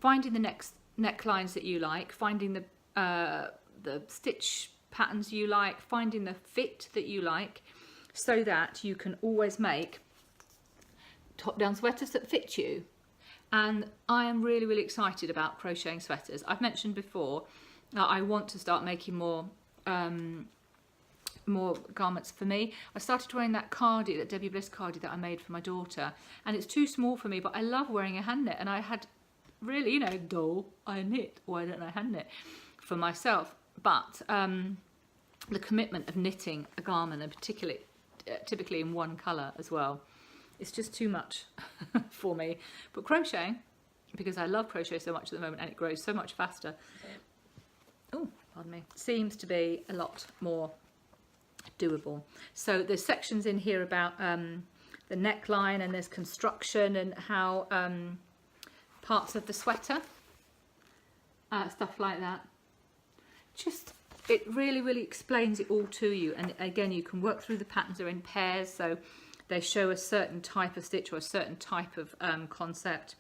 finding the necklines that you like, finding the stitch patterns you like, finding the fit that you like, so that you can always make top down sweaters that fit you. And I am really, really excited about crocheting sweaters. I've mentioned before that I want to start making more garments for me. I started wearing that cardie, that Debbie Bliss cardie that I made for my daughter, and it's too small for me, but I love wearing a hand knit, and I had really, you know, dull. I knit. Why don't I hand knit for myself? But the commitment of knitting a garment, and particularly typically in one colour as well, it's just too much for me. But crocheting, because I love crochet so much at the moment and it grows so much faster, oh, pardon me, seems to be a lot more doable. So there's sections in here about the neckline, and there's construction and how parts of the sweater, stuff like that. Just, it really explains it all to you. And again, you can work through the patterns. They're in pairs, so they show a certain type of stitch or a certain type of concept.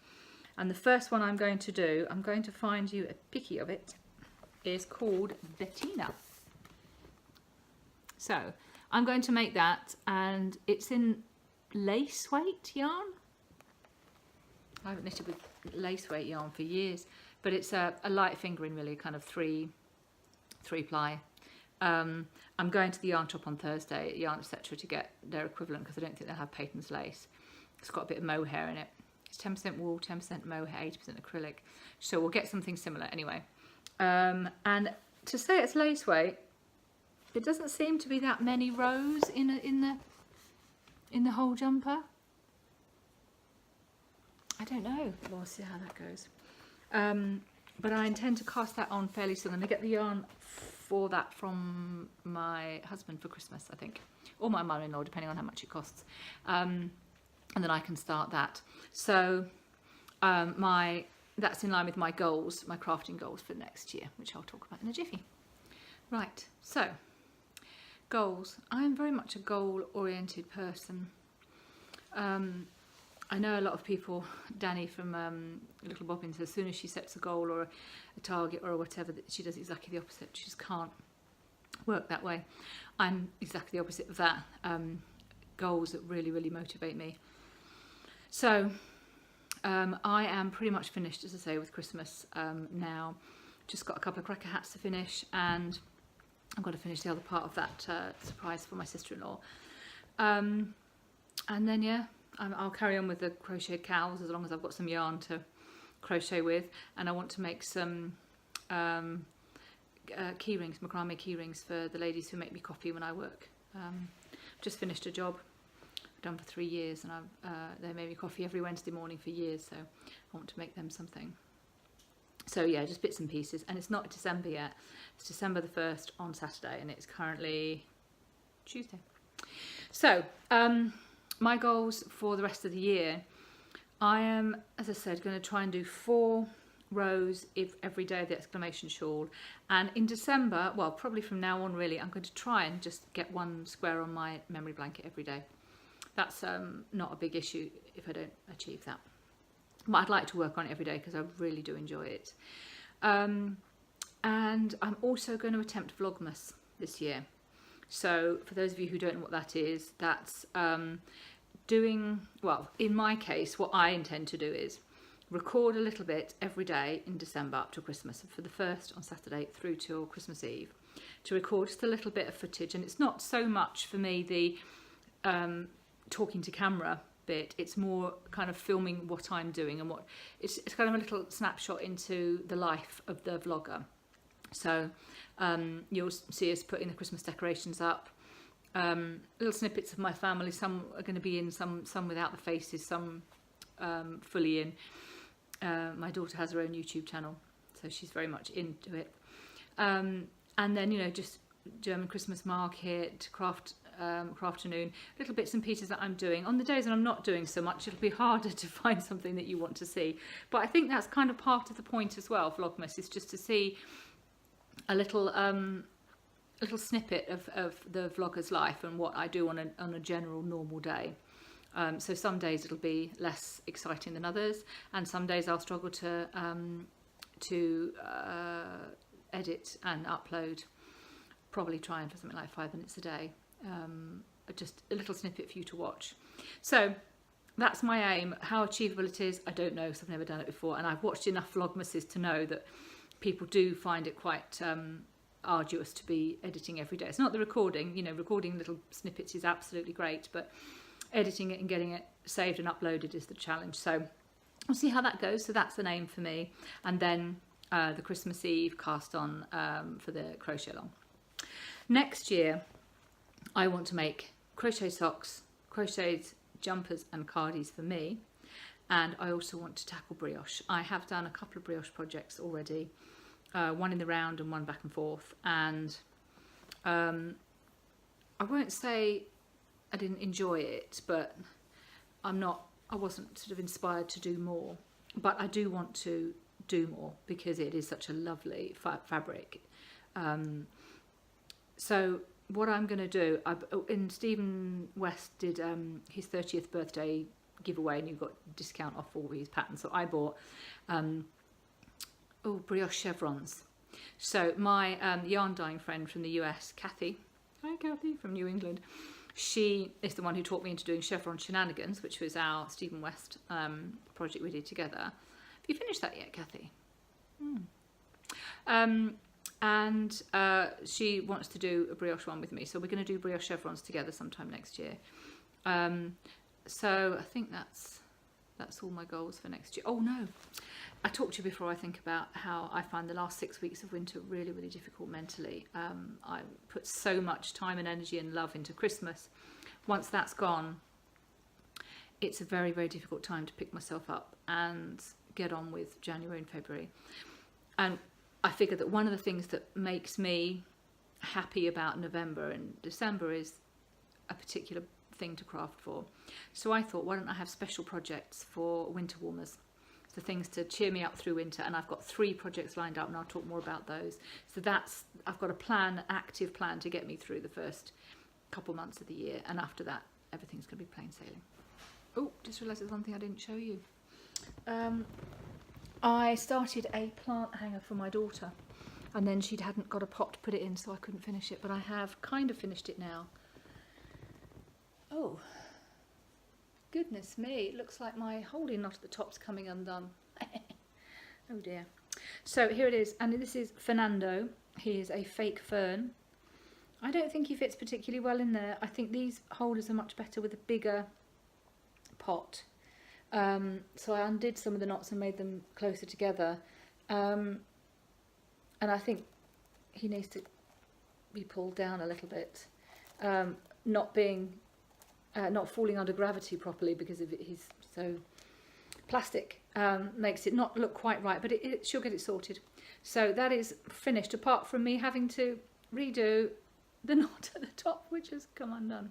And the first one I'm going to do, I'm going to find you a picky of it, is called Bettina. So I'm going to make that, and it's in lace weight yarn. I haven't knitted with lace weight yarn for years, but it's a light fingering, really, kind of three ply. I'm going to the yarn shop on Thursday at Yarn Etc. to get their equivalent, because I don't think they'll have Peyton's lace. It's got a bit of mohair in it. It's 10% wool, 10% mohair, 80% acrylic. So we'll get something similar anyway. And to say it's lace weight, it doesn't seem to be that many rows in the whole jumper. I don't know. We'll see how that goes. But I intend to cast that on fairly soon. I'm going to get the yarn for that from my husband for Christmas, I think, or my mother-in-law, depending on how much it costs. And then I can start that. So that's in line with my goals, my crafting goals for next year, which I'll talk about in a jiffy. Right, so goals. I'm very much a goal-oriented person. I know a lot of people, Danny from Little Bobbins, as soon as she sets a goal or a target or whatever, that she does exactly the opposite. She just can't work that way. I'm exactly the opposite of that. Goals that really motivate me. So I am pretty much finished, as I say, with Christmas now. Just got a couple of cracker hats to finish, and I've got to finish the other part of that surprise for my sister-in-law. And then, yeah, I'll carry on with the crocheted cows as long as I've got some yarn to crochet with. And I want to make some key rings, macrame key rings for the ladies who make me coffee when I work. Just finished a job I've done for 3 years, and they made me coffee every Wednesday morning for years, so I want to make them something. So yeah, just bits and pieces. And it's not December yet. It's December the 1st on Saturday, and it's currently Tuesday. So my goals for the rest of the year, I am, as I said, going to try and do 4 rows every day of the exclamation shawl. And in December, well, probably from now on really, I'm going to try and just get 1 square on my memory blanket every day. That's not a big issue if I don't achieve that. But I'd like to work on it every day because I really do enjoy it. And I'm also going to attempt Vlogmas this year. So for those of you who don't know what that is, that's doing, well, in my case, what I intend to do is record a little bit every day in December up to Christmas, for the 1st on Saturday through till Christmas Eve, to record just a little bit of footage. And it's not so much for me the talking to camera bit, it's more kind of filming what I'm doing, and what it's kind of a little snapshot into the life of the vlogger. So you'll see us putting the Christmas decorations up, little snippets of my family. Some are going to be in, some without the faces, some fully in. My daughter has her own YouTube channel, so she's very much into it. And then, you know, just German Christmas market, crafternoon, little bits and pieces that I'm doing. On the days that I'm not doing so much, it'll be harder to find something that you want to see. But I think that's kind of part of the point as well, Vlogmas, is just to see a little snippet of the vlogger's life and what I do on a general normal day. So some days it'll be less exciting than others, and some days I'll struggle to edit and upload. Probably trying for something like 5 minutes a day. Just a little snippet for you to watch. So that's my aim. How achievable it is, I don't know, because I've never done it before, and I've watched enough Vlogmases to know that people do find it quite arduous to be editing every day. It's not the recording, you know, recording little snippets is absolutely great, but editing it and getting it saved and uploaded is the challenge. So we'll see how that goes. So that's an aim for me. And then the Christmas Eve cast on for the crochet along. Next year, I want to make crochet socks, crocheted jumpers and cardies for me. And I also want to tackle brioche. I have done a couple of brioche projects already, one in the round and one back and forth. And I won't say I didn't enjoy it, but I wasn't sort of inspired to do more. But I do want to do more because it is such a lovely fabric. So what I'm going to do, Stephen West did his 30th birthday giveaway, and you got discount off all his patterns. So I bought brioche chevrons. So my yarn dyeing friend from the US, Kathy, hi Kathy, from New England, she is the one who taught me into doing chevron shenanigans, which was our Stephen West project we did together. Have you finished that yet, Kathy? And she wants to do a brioche one with me, so we're going to do brioche chevrons together sometime next year. So I think that's all my goals for next year. Oh no, I talked to you before, I think, about how I find the last 6 weeks of winter really, really difficult mentally. I put so much time and energy and love into Christmas. Once that's gone, it's a very, very difficult time to pick myself up and get on with January and February. And I figure that one of the things that makes me happy about November and December is a particular thing to craft for. So I thought, why don't I have special projects for winter warmers? So things to cheer me up through winter, and I've got 3 projects lined up, and I'll talk more about those. So I've got a plan, an active plan to get me through the first couple months of the year, and after that, everything's going to be plain sailing. Oh, just realised there's one thing I didn't show you. I started a plant hanger for my daughter, and then she hadn't got a pot to put it in, so I couldn't finish it, but I have kind of finished it now. Oh, goodness me, it looks like my holding knot at the top's coming undone. Oh dear. So here it is, and this is Fernando. He is a fake fern. I don't think he fits particularly well in there. I think these holders are much better with a bigger pot. So I undid some of the knots and made them closer together. And I think he needs to be pulled down a little bit. Not falling under gravity properly because he's so plastic, makes it not look quite right, but she'll get it sorted. So that is finished, apart from me having to redo the knot at the top, which has come undone.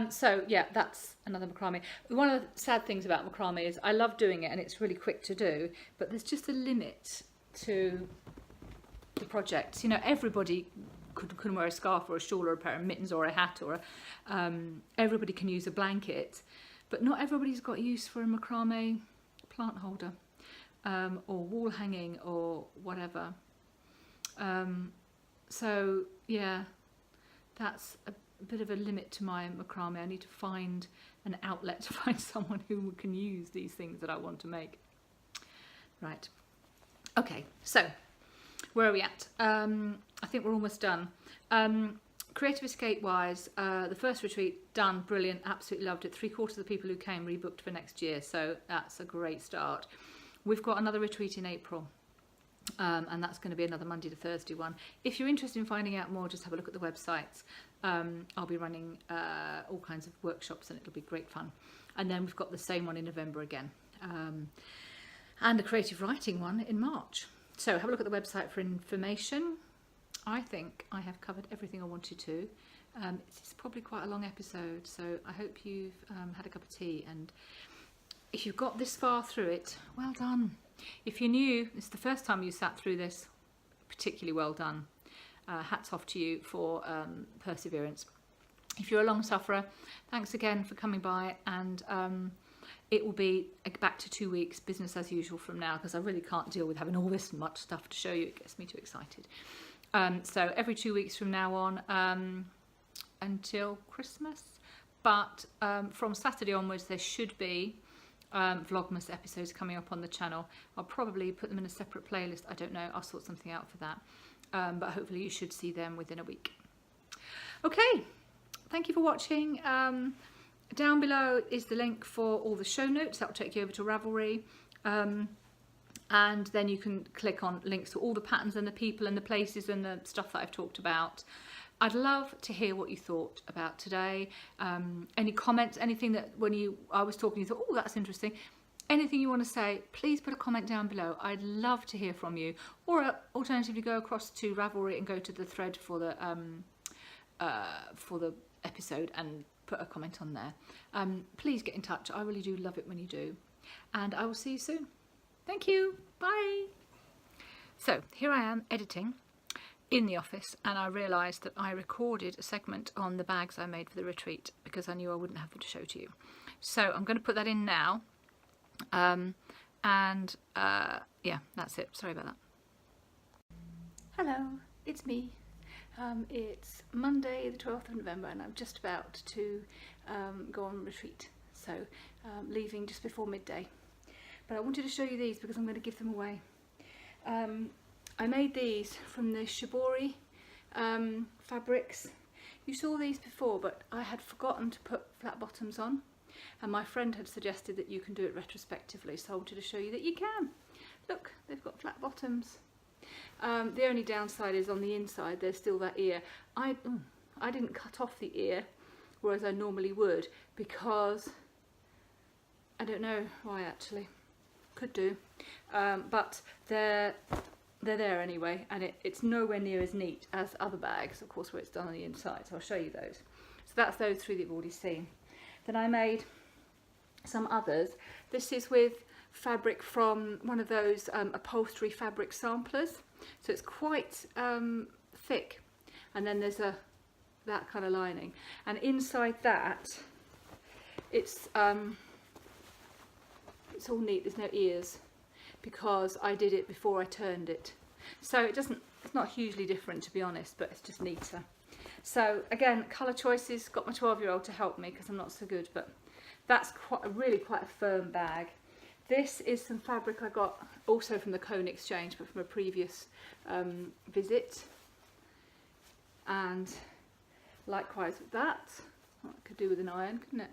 So yeah, that's another macrame. One of the sad things about macrame is I love doing it and it's really quick to do, but there's just a limit to the projects. You know, everybody can wear a scarf or a shawl or a pair of mittens or a hat, or everybody can use a blanket, but not everybody's got use for a macrame plant holder or wall hanging or whatever. So yeah, that's a bit of a limit to my macrame. I need to find an outlet to find someone who can use these things that I want to make. Right. Okay, so where are we at? I think we're almost done. Creative Escape wise, the first retreat done, brilliant, absolutely loved it. 3/4 of the people who came rebooked for next year, so that's a great start. We've got another retreat in April, and that's going to be another Monday to Thursday one. If you're interested in finding out more, just have a look at the websites. I'll be running all kinds of workshops and it'll be great fun. And then we've got the same one in November again, and a creative writing one in March. So have a look at the website for information. I think I have covered everything I wanted to. It's probably quite a long episode, so I hope you've had a cup of tea, and if you've got this far through it, well done. If you're new, it's the first time you sat through this, particularly well done. Hats off to you for perseverance. If you're a long sufferer, thanks again for coming by, and it will be back to 2 weeks, business as usual from now, because I really can't deal with having all this much stuff to show you. It gets me too excited. So every 2 weeks from now on until Christmas. But from Saturday onwards, there should be Vlogmas episodes coming up on the channel. I'll probably put them in a separate playlist. I don't know. I'll sort something out for that. But hopefully you should see them within a week. Okay. Thank you for watching. Down below is the link for all the show notes. That will take you over to Ravelry. And then you can click on links to all the patterns and the people and the places and the stuff that I've talked about. I'd love to hear what you thought about today. Any comments, anything that when I was talking, you thought, oh, that's interesting. Anything you want to say, please put a comment down below. I'd love to hear from you. Or alternatively, go across to Ravelry and go to the thread for the episode and put a comment on there. Please get in touch. I really do love it when you do. And I will see you soon. Thank you. Bye. So here I am editing in the office, and I realised that I recorded a segment on the bags I made for the retreat because I knew I wouldn't have them to show to you. So I'm going to put that in now. Yeah, that's it. Sorry about that. Hello, it's me. It's Monday the 12th of November and I'm just about to go on retreat. So leaving just before midday. But I wanted to show you these because I'm going to give them away. I made these from the shibori fabrics. You saw these before, but I had forgotten to put flat bottoms on, and my friend had suggested that you can do it retrospectively, so I wanted to show you that you can. Look, they've got flat bottoms. The only downside is on the inside there's still that ear. I didn't cut off the ear, whereas I normally would, because I don't know why actually. Could do, but they're there anyway, and it's nowhere near as neat as other bags, of course, where it's done on the inside. So I'll show you those. So that's those three that you've already seen. Then I made some others. This is with fabric from one of those upholstery fabric samplers, so it's quite thick, and then there's that kind of lining, and inside that it's all neat. There's no ears because I did it before I turned it, so it's not hugely different, to be honest, but it's just neater. So again, colour choices, got my 12-year-old to help me because I'm not so good, but that's really quite a firm bag. This is some fabric I got also from the Cone Exchange, but from a previous visit, and likewise with that. Well, I could do with an iron, couldn't it?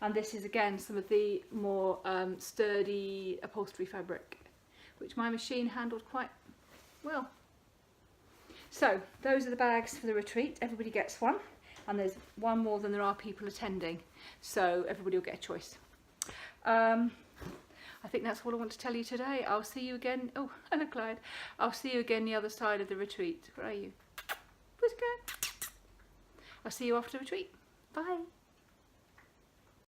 And this is again some of the more sturdy upholstery fabric, which my machine handled quite well. So those are the bags for the retreat. Everybody gets one, and there's one more than there are people attending, so everybody will get a choice. I think that's all I want to tell you today. I'll see you again. Oh, hello Clyde. I'll see you again the other side of the retreat. Where are you? Where's it going? I'll see you after the retreat. Bye.